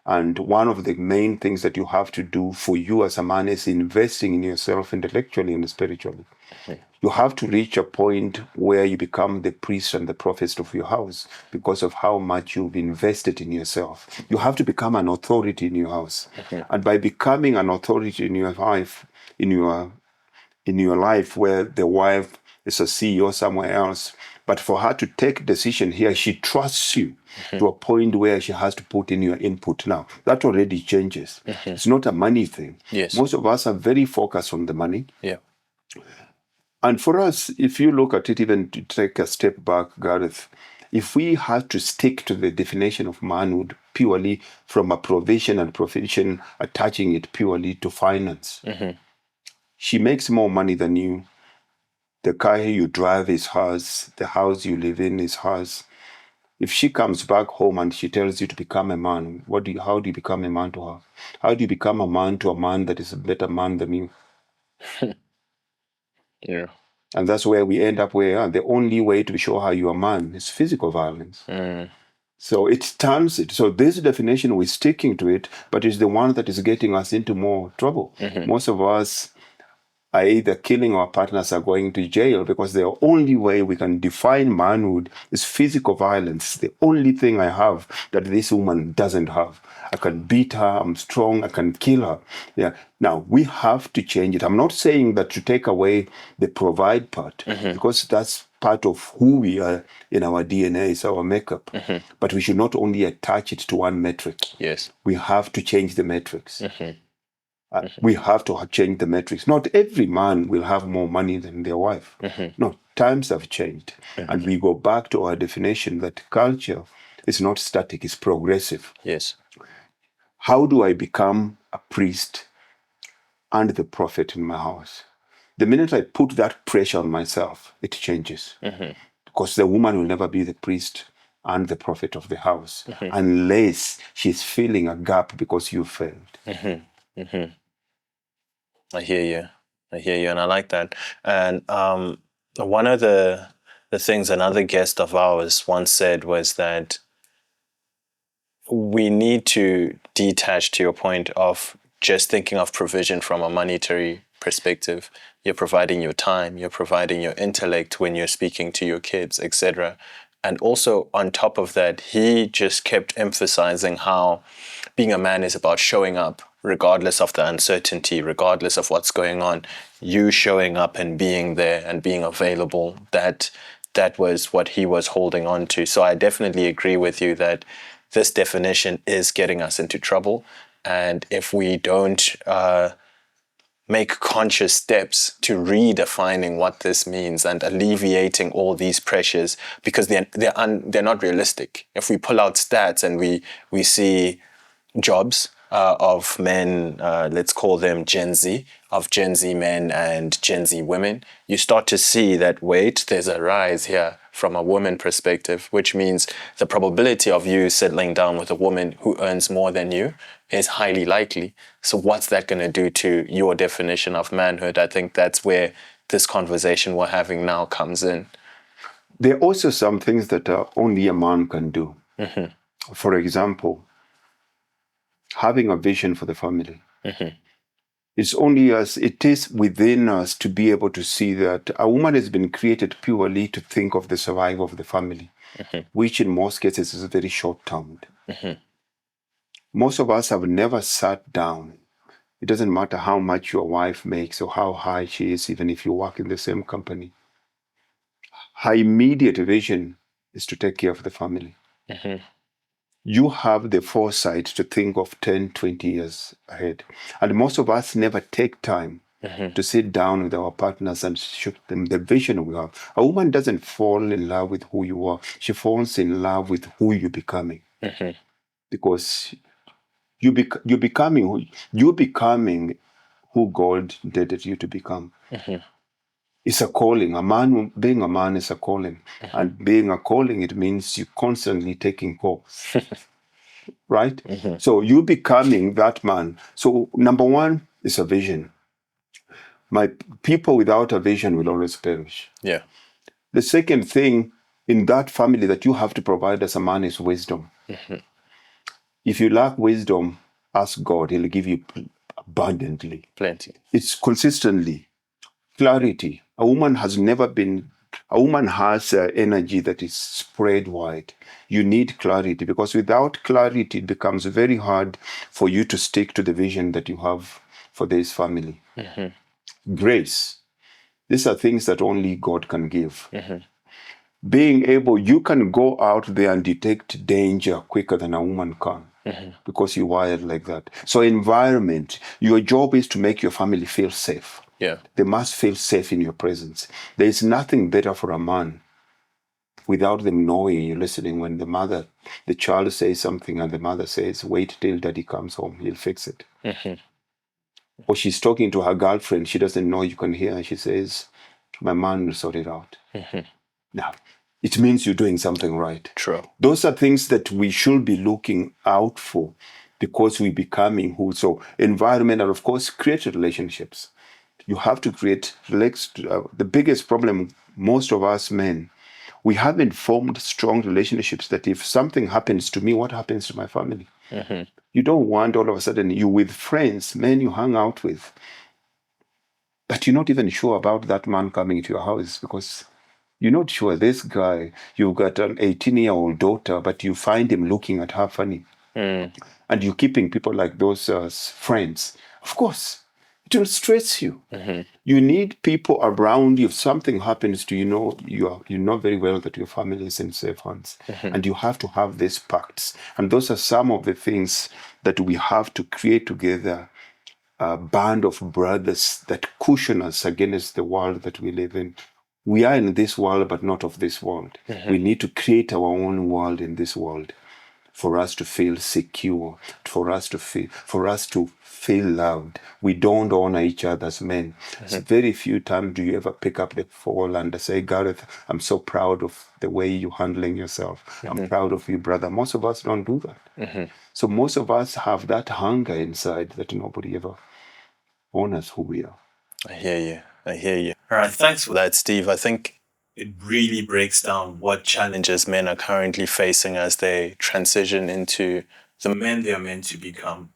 And one of the main things that you have to do for you as a man is investing in yourself intellectually and spiritually. Mm-hmm. You have to reach a point where you become the priest and the prophet of your house because of how much you've invested in yourself. You have to become an authority in your house. Mm-hmm. And by becoming an authority in your life, in your life, where the wife is a CEO somewhere else, but for her to take decision here, she trusts you. Mm-hmm. To a point where she has to put in your input. Now, that already changes. Mm-hmm. It's not a money thing. Yes. Most of us are very focused on the money. Yeah. And for us, if you look at it, even to take a step back, Gareth, if we had to stick to the definition of manhood purely from a provision and profession, attaching it purely to finance, mm-hmm. She makes more money than you. The car you drive is hers. The house you live in is hers. If she comes back home and she tells you to become a man, how do you become a man to her? How do you become a man to a man that is a better man than you? Yeah. And that's where we end up, where the only way to show her you are a man is physical violence. Mm. So it turns it. So this definition, we're sticking to it, but it's the one that is getting us into more trouble. Mm-hmm. Most of us are either killing our partners or going to jail, because the only way we can define manhood is physical violence. The only thing I have that this woman doesn't have. I can beat her, I'm strong, I can kill her. Yeah. Now, we have to change it. I'm not saying that to take away the provide part, mm-hmm. because that's part of who we are in our DNA, it's our makeup. Mm-hmm. But we should not only attach it to one metric. Yes. We have to change the metrics. Mm-hmm. Mm-hmm. We have to change the metrics. Not every man will have more money than their wife. Mm-hmm. No, times have changed. Mm-hmm. And we go back to our definition that culture is not static, it's progressive. Yes. How do I become a priest and the prophet in my house? The minute I put that pressure on myself, it changes. Because the woman will never be the priest and the prophet of the house unless she's filling a gap because you failed. I hear you. And I like that. And one of the things another guest of ours once said was that we need to detach, to your point, of just thinking of provision from a monetary perspective. You're providing your time, you're providing your intellect when you're speaking to your kids, etc. And also on top of that, he just kept emphasizing how being a man is about showing up regardless of the uncertainty, regardless of what's going on. You showing up and being there and being available, that was what he was holding on to. So I definitely agree with you that this definition is getting us into trouble. And if we don't make conscious steps to redefining what this means and alleviating all these pressures, because they're not realistic. If we pull out stats and we see jobs of men, let's call them Gen Z, of Gen Z men and Gen Z women, you start to see that, wait, there's a rise here from a woman perspective, which means the probability of you settling down with a woman who earns more than you is highly likely. So what's that going to do to your definition of manhood? I think that's where this conversation we're having now comes in. There are also some things that only a man can do. For example, having a vision for the family. It's only us, it is within us to be able to see that a woman has been created purely to think of the survival of the family, which in most cases is very short-termed. Most of us have never sat down. It doesn't matter how much your wife makes or how high she is, even if you work in the same company. Her immediate vision is to take care of the family. You have the foresight to think of 10, 20 years ahead. And most of us never take time to sit down with our partners and show them the vision we have. A woman doesn't fall in love with who you are. She falls in love with who you're becoming. Because you're becoming who God intended you to become. It's a calling. Being a man is a calling. And being a calling, it means you're constantly taking calls. Right? So you becoming that man. So number one is a vision. My people without a vision will always perish. Yeah. The second thing in that family that you have to provide as a man is wisdom. If you lack wisdom, ask God. He'll give you abundantly. Plenty. It's consistently. Clarity. A woman has energy that is spread wide. You need clarity, because without clarity, it becomes very hard for you to stick to the vision that you have for this family. Grace. These are things that only God can give. Being able, you can go out there and detect danger quicker than a woman can. Because you're wired like that. So environment, your job is to make your family feel safe. Yeah. They must feel safe in your presence. There is nothing better for a man without them knowing you're listening. When the child says something and the mother says, wait till daddy comes home, he'll fix it. Or she's talking to her girlfriend, she doesn't know you can hear, and she says, my man will sort it out. Now, it means you're doing something right. True. Those are things that we should be looking out for, because we're becoming who. So environment, and of course, create relationships. You have to create, the biggest problem, most of us men, we haven't formed strong relationships that if something happens to me, what happens to my family? You don't want all of a sudden you with friends, men you hang out with, but you're not even sure about that man coming to your house, because you're not sure this guy, you've got an 18-year-old daughter, but you find him looking at her funny. And you're keeping people like those as friends. Of course, it will stress you. You need people around you. If something happens to you, you know very well that your family is in safe hands. And you have to have these pacts. And those are some of the things that we have to create together, a band of brothers that cushion us against the world that we live in. We are in this world, but not of this world. We need to create our own world in this world. for us to feel secure, for us to feel loved. We don't honor each other as men. It's very few times do you ever pick up the phone and say, Gareth, I'm so proud of the way you're handling yourself. I'm proud of you, brother. Most of us don't do that. So most of us have that hunger inside that nobody ever honors who we are. I hear you. All right, thanks for that, Steve. I think it really breaks down what challenges men are currently facing as they transition into the men they are meant to become.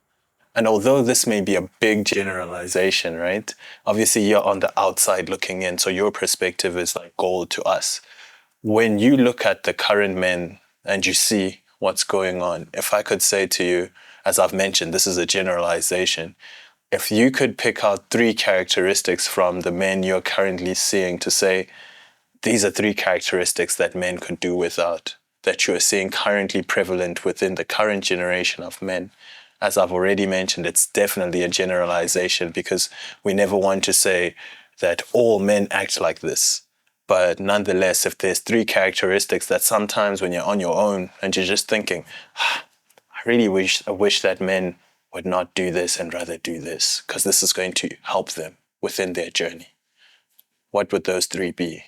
And although this may be a big generalization, right? Obviously, you're on the outside looking in, so your perspective is like gold to us. When you look at the current men and you see what's going on, if I could say to you, as I've mentioned, this is a generalization, if you could pick out 3 characteristics from the men you're currently seeing to say, these are 3 characteristics that men could do without, that you're seeing currently prevalent within the current generation of men. As I've already mentioned, it's definitely a generalization because we never want to say that all men act like this. But nonetheless, if there's 3 characteristics that sometimes when you're on your own and you're just thinking, I really wish that men would not do this and rather do this because this is going to help them within their journey. What would those 3 be?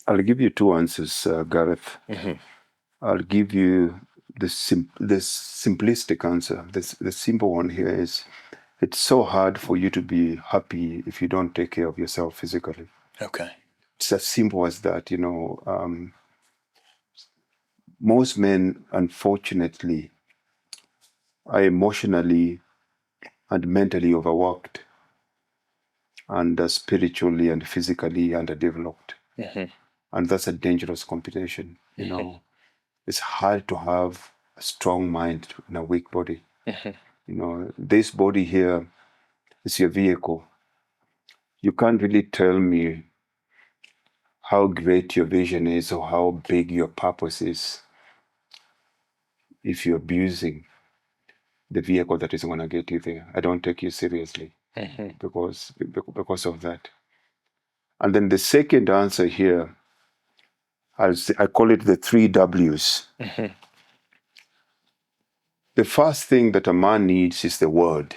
I'll give you 2 answers, Gareth. I'll give you the simplistic answer. The simple one here is, it's so hard for you to be happy if you don't take care of yourself physically. Okay. It's as simple as that, most men, unfortunately, are emotionally and mentally overworked and spiritually and physically underdeveloped. And that's a dangerous combination. It's hard to have a strong mind in a weak body. This body here is your vehicle. You can't really tell me how great your vision is or how big your purpose is if you're abusing the vehicle that is going to get you there. I don't take you seriously because of that. And then the second answer here, I call it the 3 W's. The first thing that a man needs is the word.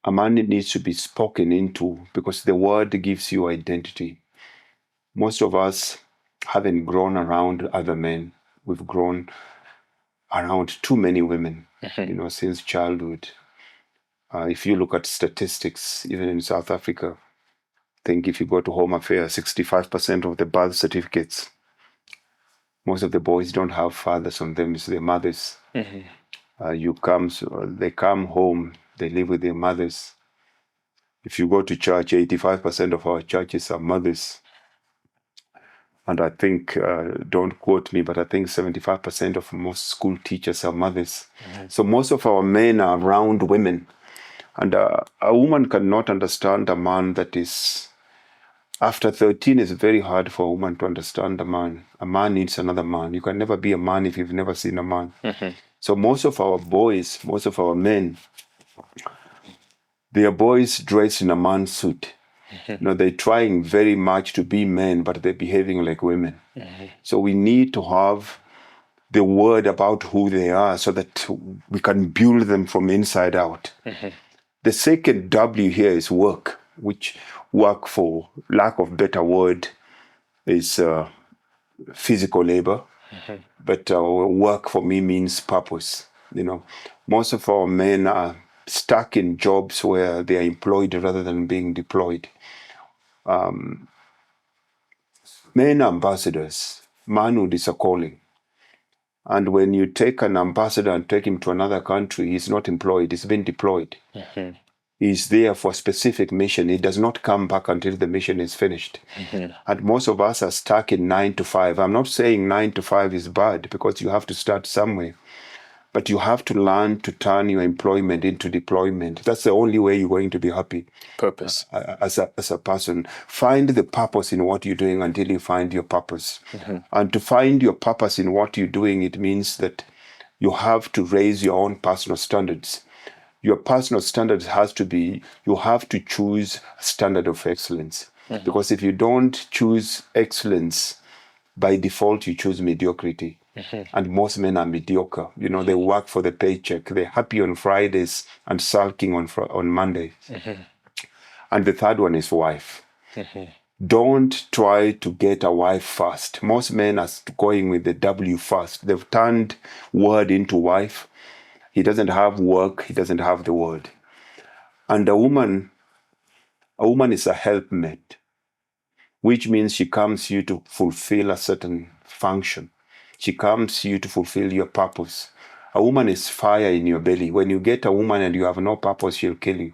A man needs to be spoken into because the word gives you identity. Most of us haven't grown around other men. We've grown around too many women, since childhood. If you look at statistics, even in South Africa, I think if you go to Home Affairs, 65% of the birth certificates, most of the boys don't have fathers on them, it's their mothers. They come home, they live with their mothers. If you go to church, 85% of our churches are mothers. And I think, don't quote me, but I think 75% of most school teachers are mothers. So most of our men are around women. And a woman cannot understand a man that is, after 13, it's very hard for a woman to understand a man. A man needs another man. You can never be a man if you've never seen a man. So most of our boys, most of our men, they are boys dressed in a man's suit. They're trying very much to be men, but they're behaving like women. So we need to have the word about who they are so that we can build them from inside out. The second W here is work, which work, for lack of better word, is physical labor. But work for me means purpose. Most of our men are stuck in jobs where they are employed rather than being deployed. Men ambassadors, manhood is a calling. And when you take an ambassador and take him to another country, he's not employed, he's been deployed. He's there for a specific mission. He does not come back until the mission is finished. And most of us are stuck in 9 to 5. I'm not saying 9 to 5 is bad because you have to start somewhere. But you have to learn to turn your employment into deployment. That's the only way you're going to be happy. Purpose. As a person. Find the purpose in what you're doing until you find your purpose. And to find your purpose in what you're doing, it means that you have to raise your own personal standards. Your personal standards has to be, you have to choose a standard of excellence. Because if you don't choose excellence, by default you choose mediocrity. And most men are mediocre. You know, they work for the paycheck. They're happy on Fridays and sulking on Mondays. And the third one is wife. Don't try to get a wife first. Most men are going with the W first. They've turned word into wife. He doesn't have work. He doesn't have the word. And a woman is a helpmate, which means she comes to you to fulfill a certain function. She comes to you to fulfill your purpose. A woman is fire in your belly. When you get a woman and you have no purpose, she'll kill you.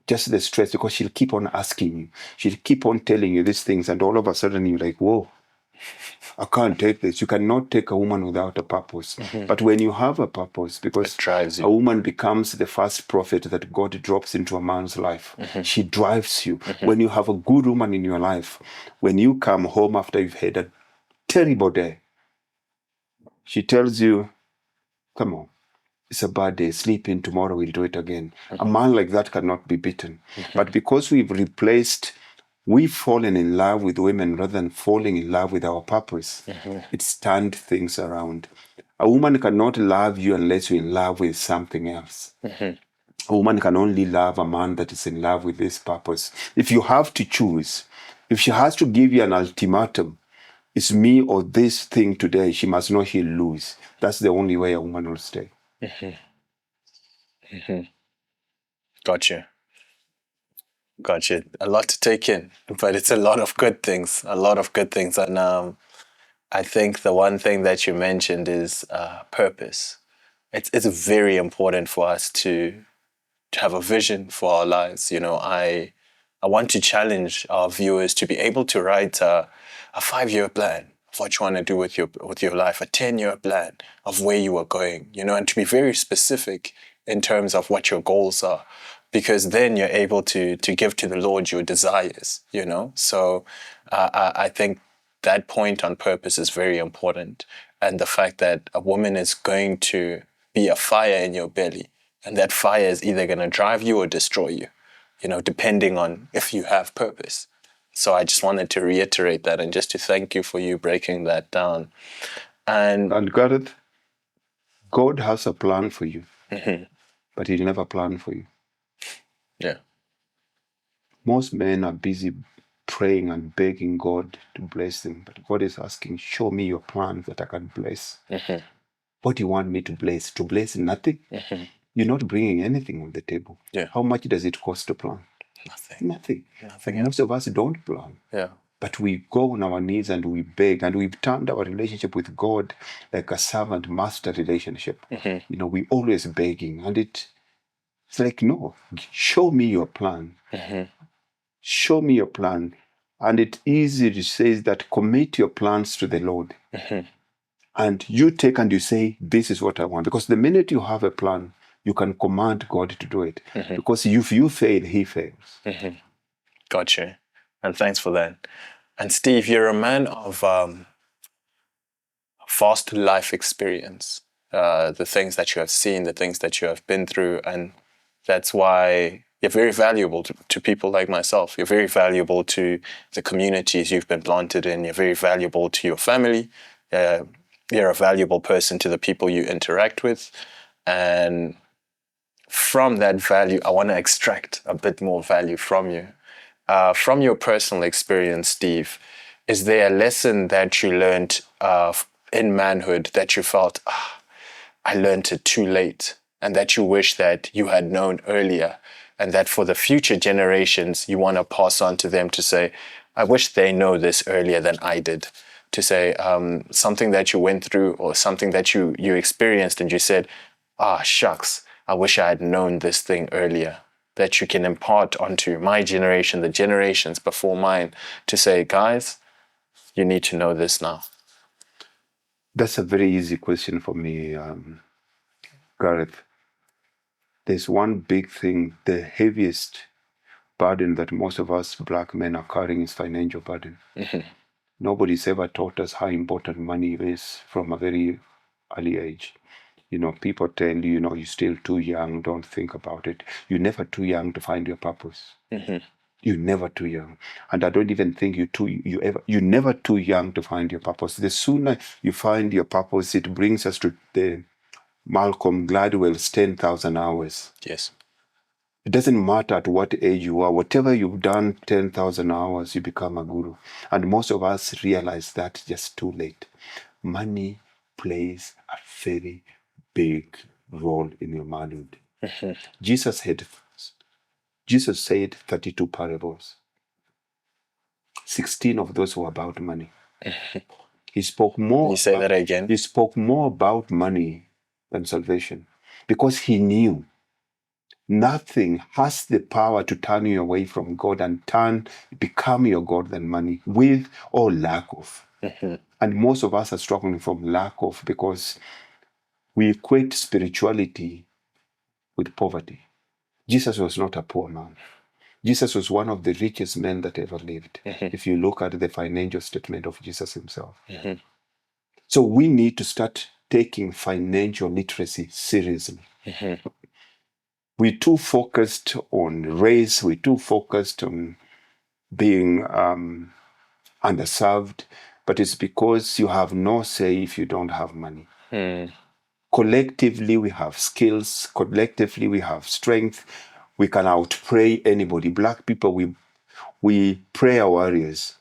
Just the stress, because she'll keep on asking you. She'll keep on telling you these things, and all of a sudden you're like, whoa, I can't take this. You cannot take a woman without a purpose. But when you have a purpose, because It drives you. a woman becomes the first prophet that God drops into a man's life. She drives you. When you have a good woman in your life, when you come home after you've had a terrible day, she tells you, come on, it's a bad day, sleep in, tomorrow we'll do it again. A man like that cannot be beaten. But because we've fallen in love with women rather than falling in love with our purpose, it's turned things around. A woman cannot love you unless you're in love with something else. A woman can only love a man that is in love with this purpose. If you have to choose, if she has to give you an ultimatum, it's me or this thing today, she must know she'll lose. That's the only way a woman will stay. Gotcha. A lot to take in, but it's a lot of good things. And I think the one thing that you mentioned is purpose. It's very important for us to have a vision for our lives. You know, I want to challenge our viewers to be able to write a 5-year plan of what you want to do with your life, a 10-year plan of where you are going, you know, and to be very specific in terms of what your goals are, because then you're able to give to the Lord your desires, you know. So I think that point on purpose is very important, and the fact that a woman is going to be a fire in your belly, and that fire is either going to drive you or destroy you, you know, depending on if you have purpose. So I just wanted to reiterate that, and just to thank you for you breaking that down. And Gareth, God has a plan for you, but He'll never plan for you. Yeah. Most men are busy praying and begging God to bless them, but God is asking, show me your plan that I can bless. What do you want me to bless? To bless nothing? You're not bringing anything on the table. Yeah. How much does it cost to plan? Nothing. Nothing. Most of us don't plan. Yeah. But we go on our knees and we beg, and we've turned our relationship with God like a servant-master relationship. You know, we're always begging, and it's like, no, show me your plan. Show me your plan. And it's easy to say that commit your plans to the Lord. And you take and you say, this is what I want. Because the minute you have a plan, you can command God to do it. Because if you fail, He fails. Gotcha. And thanks for that. And Steve, you're a man of vast life experience. The things that you have seen, the things that you have been through. And that's why you're very valuable to people like myself. You're very valuable to the communities you've been planted in. You're very valuable to your family. You're a valuable person to the people you interact with. And from that value, I want to extract a bit more value from you. From your personal experience, Steve, is there a lesson that you learned in manhood that you felt, I learned it too late, and that you wish that you had known earlier, and that for the future generations, you want to pass on to them to say, I wish they know this earlier than I did? To say something that you went through or something that you experienced and you said, shucks, I wish I had known this thing earlier, that you can impart onto my generation, the generations before mine, to say, guys, you need to know this now? That's a very easy question for me, Gareth. There's one big thing, the heaviest burden that most of us black men are carrying is financial burden. Nobody's ever taught us how important money is from a very early age. You know, people tell you, you're still too young, don't think about it. You're never too young to find your purpose. You're never too young. And I don't even think you're never too young to find your purpose. The sooner you find your purpose, it brings us to the Malcolm Gladwell's 10,000 hours. Yes. It doesn't matter at what age you are. Whatever you've done 10,000 hours, you become a guru. And most of us realize that just too late. Money plays a very big role in your manhood. Jesus said 32 parables. 16 of those were about money. He spoke more. Can you say that again? He spoke more about money than salvation, because he knew nothing has the power to turn you away from God and become your God than money, with or lack of. And most of us are struggling from lack of, because we equate spirituality with poverty. Jesus was not a poor man. Jesus was one of the richest men that ever lived, if you look at the financial statement of Jesus himself. So we need to start taking financial literacy seriously. We're too focused on race. We're too focused on being underserved. But it's because you have no say if you don't have money. Collectively, we have skills. Collectively, we have strength. We can outpray anybody. Black people, we prayer warriors.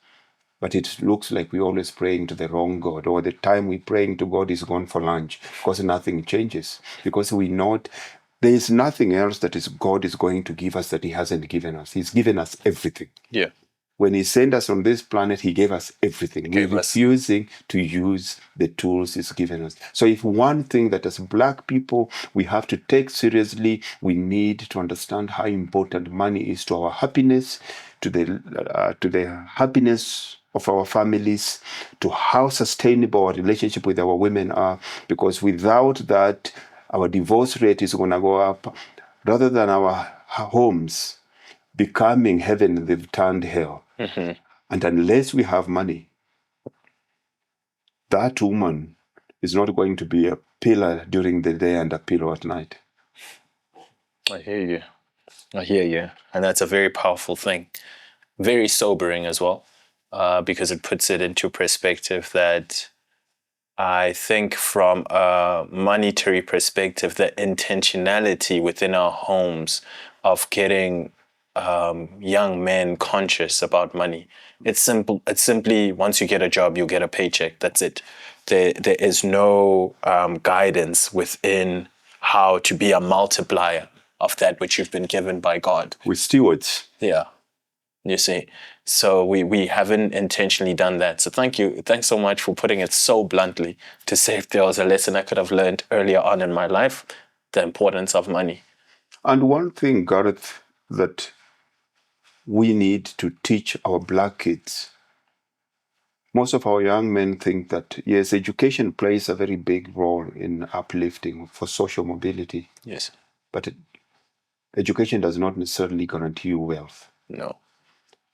But it looks like we're always praying to the wrong God, or the time we're praying to God is gone for lunch, because nothing changes. Because there is nothing else that God is going to give us that he hasn't given us. He's given us everything. Yeah. When he sent us on this planet, he gave us everything. We're refusing to use the tools he's given us. So if one thing that as Black people we have to take seriously, we need to understand how important money is to our happiness, to the happiness of our families, to how sustainable our relationship with our women are. Because without that, our divorce rate is going to go up. Rather than our homes becoming heaven, they've turned hell. And unless we have money, that woman is not going to be a pillar during the day and a pillow at night. I hear you. And that's a very powerful thing. Very sobering as well, because it puts it into perspective that I think from a monetary perspective, the intentionality within our homes of getting young men conscious about money. It's simple. It's simply, once you get a job, you get a paycheck. That's it. There is no guidance within how to be a multiplier of that which you've been given by God. We're stewards. Yeah. You see, so we haven't intentionally done that. So thank you. Thanks so much for putting it so bluntly, to say if there was a lesson I could have learned earlier on in my life, the importance of money. And one thing, Gareth, that we need to teach our Black kids. Most of our young men think that, yes, education plays a very big role in uplifting for social mobility. Yes. But education does not necessarily guarantee you wealth. No.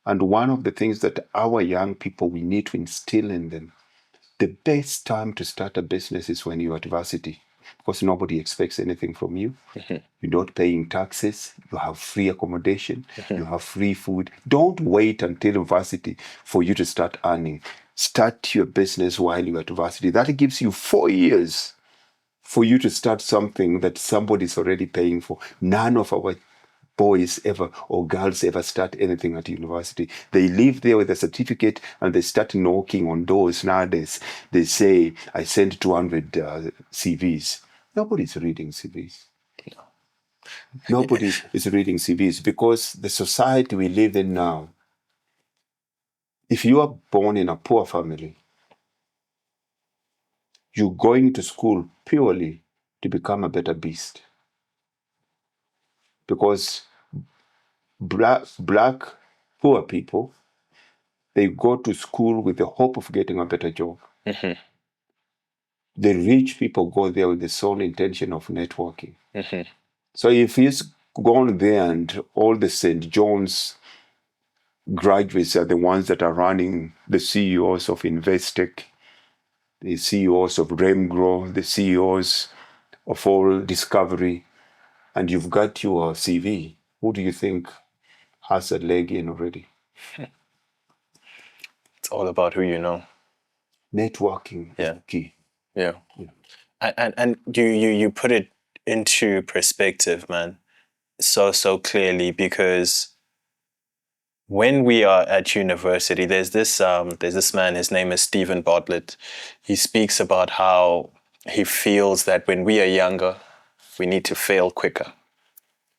And one of the things that our young people, we need to instill in them, the best time to start a business is when you're at varsity, because nobody expects anything from you. You're not paying taxes. You have free accommodation. You have free food. Don't wait until varsity for you to start earning. Start your business while you're at varsity. That gives you 4 years for you to start something that somebody's already paying for. None of our boys ever or girls ever start anything at university. They leave there with a certificate and they start knocking on doors nowadays. They say, I sent 200 CVs. Nobody's reading CVs. No. Nobody is reading CVs, because the society we live in now, if you are born in a poor family, you're going to school purely to become a better beast. Because black poor people, they go to school with the hope of getting a better job. The rich people go there with the sole intention of networking. So if he's gone there and all the St. John's graduates are the ones that are running, the CEOs of Investec, the CEOs of Remgro, the CEOs of all Discovery, and you've got your CV, who do you think has a leg in already. It's all about who you know. Networking is key. Yeah. And you put it into perspective, man, so clearly, because when we are at university, there's this man, his name is Stephen Bartlett. He speaks about how he feels that when we are younger, we need to fail quicker.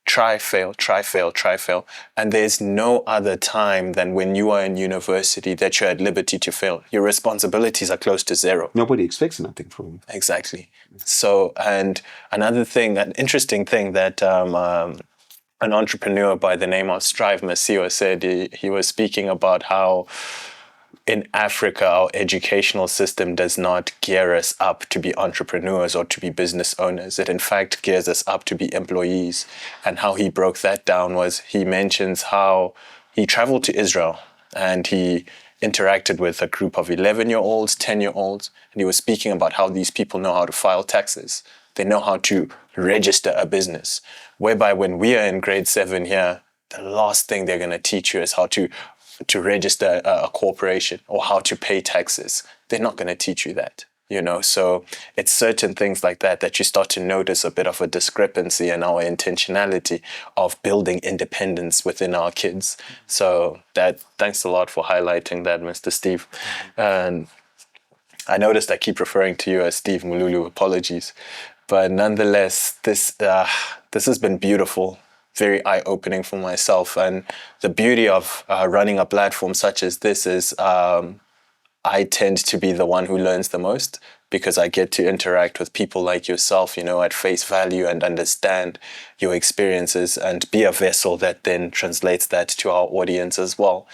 Try, fail, try, fail, try, fail. And there's no other time than when you are in university that you're at liberty to fail. Your responsibilities are close to zero. Nobody expects nothing from you. Exactly. So, and another thing, an interesting thing that an entrepreneur by the name of Strive Masiwa said, he was speaking about how in Africa, our educational system does not gear us up to be entrepreneurs or to be business owners. It in fact gears us up to be employees. And how he broke that down was he mentions how he traveled to Israel and he interacted with a group of 11-year-olds, 10-year-olds, and he was speaking about how these people know how to file taxes. They know how to register a business. Whereby when we are in grade 7 here, the last thing they're going to teach you is how to register a corporation or how to pay taxes. They're not going to teach you that, So it's certain things like that you start to notice a bit of a discrepancy in our intentionality of building independence within our kids. So thanks a lot for highlighting that, Mr. Steve. And I noticed I keep referring to you as Steve Mululu. Apologies. But nonetheless, this has been beautiful, very eye-opening for myself. And the beauty of running a platform such as this is I tend to be the one who learns the most because I get to interact with people like yourself, at face value and understand your experiences and be a vessel that then translates that to our audience as well.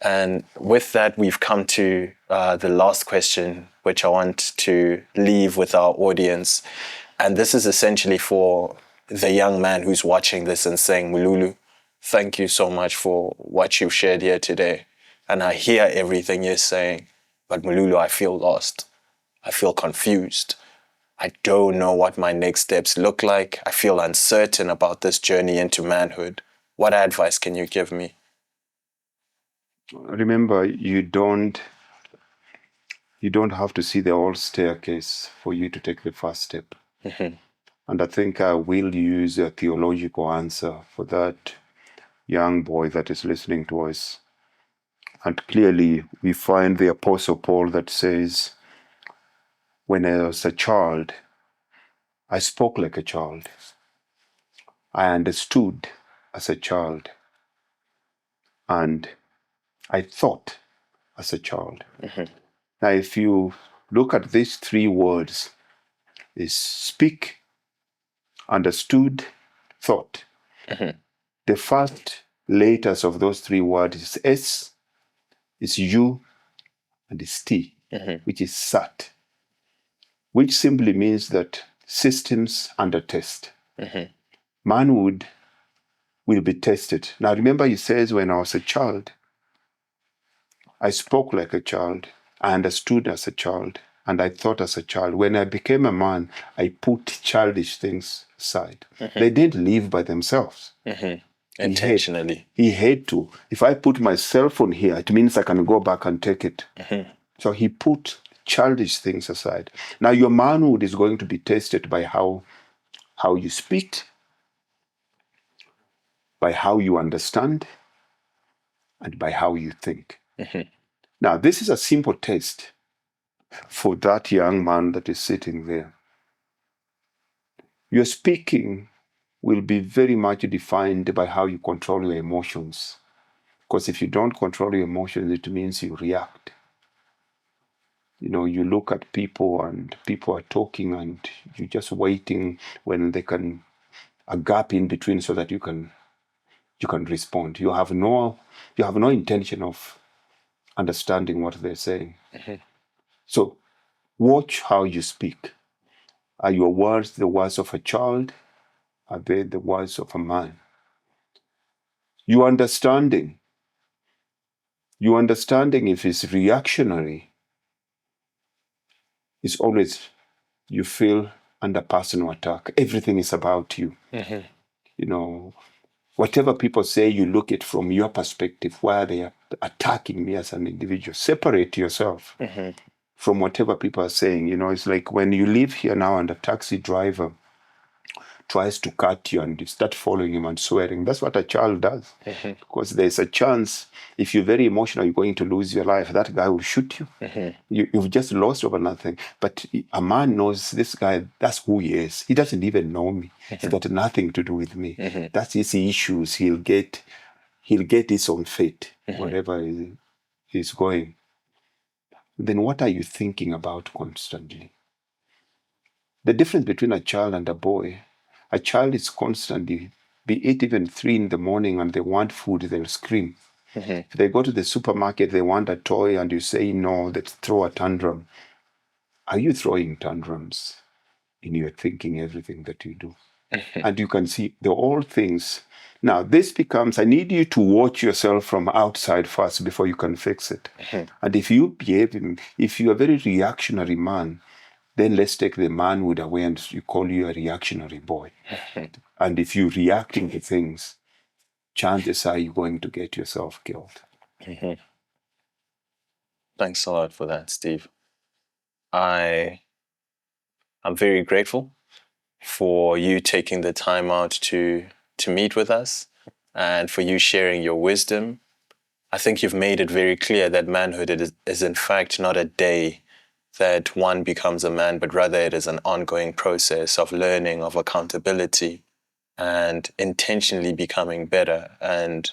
And with that, we've come to the last question, which I want to leave with our audience. And this is essentially for the young man who's watching this and saying, Mululu, thank you so much for what you've shared here today. And I hear everything you're saying, but Mululu, I feel lost. I feel confused. I don't know what my next steps look like. I feel uncertain about this journey into manhood. What advice can you give me? Remember, you don't have to see the whole staircase for you to take the first step. Mm-hmm. And I think I will use a theological answer for that young boy that is listening to us. And clearly, we find the Apostle Paul that says, when I was a child, I spoke like a child. I understood as a child. And I thought as a child. Mm-hmm. Now, if you look at these three words, is speak, understood, thought. Mm-hmm. The first letters of those three words is S, is U, and is T, Mm-hmm. which is SAT, which simply means that systems under test. Mm-hmm. Manhood will be tested. Now remember, he says, when I was a child, I spoke like a child, I understood as a child, and I thought as a child. When I became a man, I put childish things aside. Mm-hmm. They didn't live by themselves. Mm-hmm. Intentionally. He had to. If I put my cell phone here, it means I can go back and take it. Mm-hmm. So he put childish things aside. Now your manhood is going to be tested by how you speak, by how you understand, and by how you think. Mm-hmm. Now this is a simple test for that young man that is sitting there. Your speaking will be very much defined by how you control your emotions. Because if you don't control your emotions, it means you react. You look at people and people are talking and you're just waiting when they can, a gap in between so that you can respond. You have no intention of understanding what they're saying. Mm-hmm. So watch how you speak. Are your words the words of a child? Are they the words of a man? Your understanding if it's reactionary, is always you feel under personal attack. Everything is about you. Mm-hmm. Whatever people say, you look at from your perspective, where they are attacking me as an individual. Separate yourself from whatever people are saying. You know, it's like when you live here now and a taxi driver tries to cut you and you start following him and swearing. That's what a child does. Because there's a chance, if you're very emotional, you're going to lose your life. That guy will shoot you. You've just lost over nothing. But a man knows this guy, that's who he is. He doesn't even know me. He's got nothing to do with me. That's his issues. He'll get his own fate, wherever he's going. Then what are you thinking about constantly? The difference between a child and a boy, a child is constantly, be it even 3 a.m. and they want food, they'll scream. If they go to the supermarket, they want a toy and you say no, they throw a tantrum. Are you throwing tantrums in your thinking everything that you do? And you can see all things. Now, this becomes, I need you to watch yourself from outside first before you can fix it. And if you if you're a very reactionary man, then let's take the manhood away and you call you a reactionary boy. And if you're reacting to things, chances are you're going to get yourself killed. Thanks a lot for that, Steve. I'm very grateful for you taking the time out to meet with us and for you sharing your wisdom. I think you've made it very clear that manhood is in fact not a day that one becomes a man, but rather it is an ongoing process of learning, of accountability, and intentionally becoming better and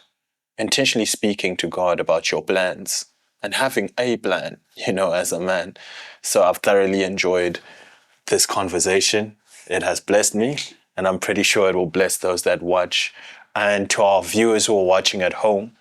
intentionally speaking to God about your plans and having a plan, as a man. So I've thoroughly enjoyed this conversation. It has blessed me, and I'm pretty sure it will bless those that watch. And to our viewers who are watching at home,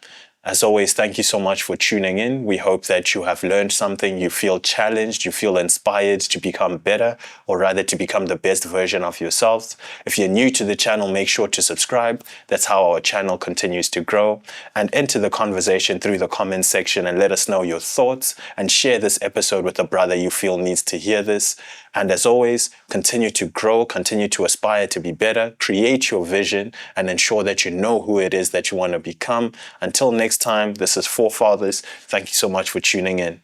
as always, thank you so much for tuning in. We hope that you have learned something, you feel challenged, you feel inspired to become better, or rather to become the best version of yourselves. If you're new to the channel, make sure to subscribe. That's how our channel continues to grow. And enter the conversation through the comments section and let us know your thoughts and share this episode with a brother you feel needs to hear this. And as always, continue to grow, continue to aspire to be better, create your vision, and ensure that you know who it is that you want to become. Until next time, this is Forefathers. Thank you so much for tuning in.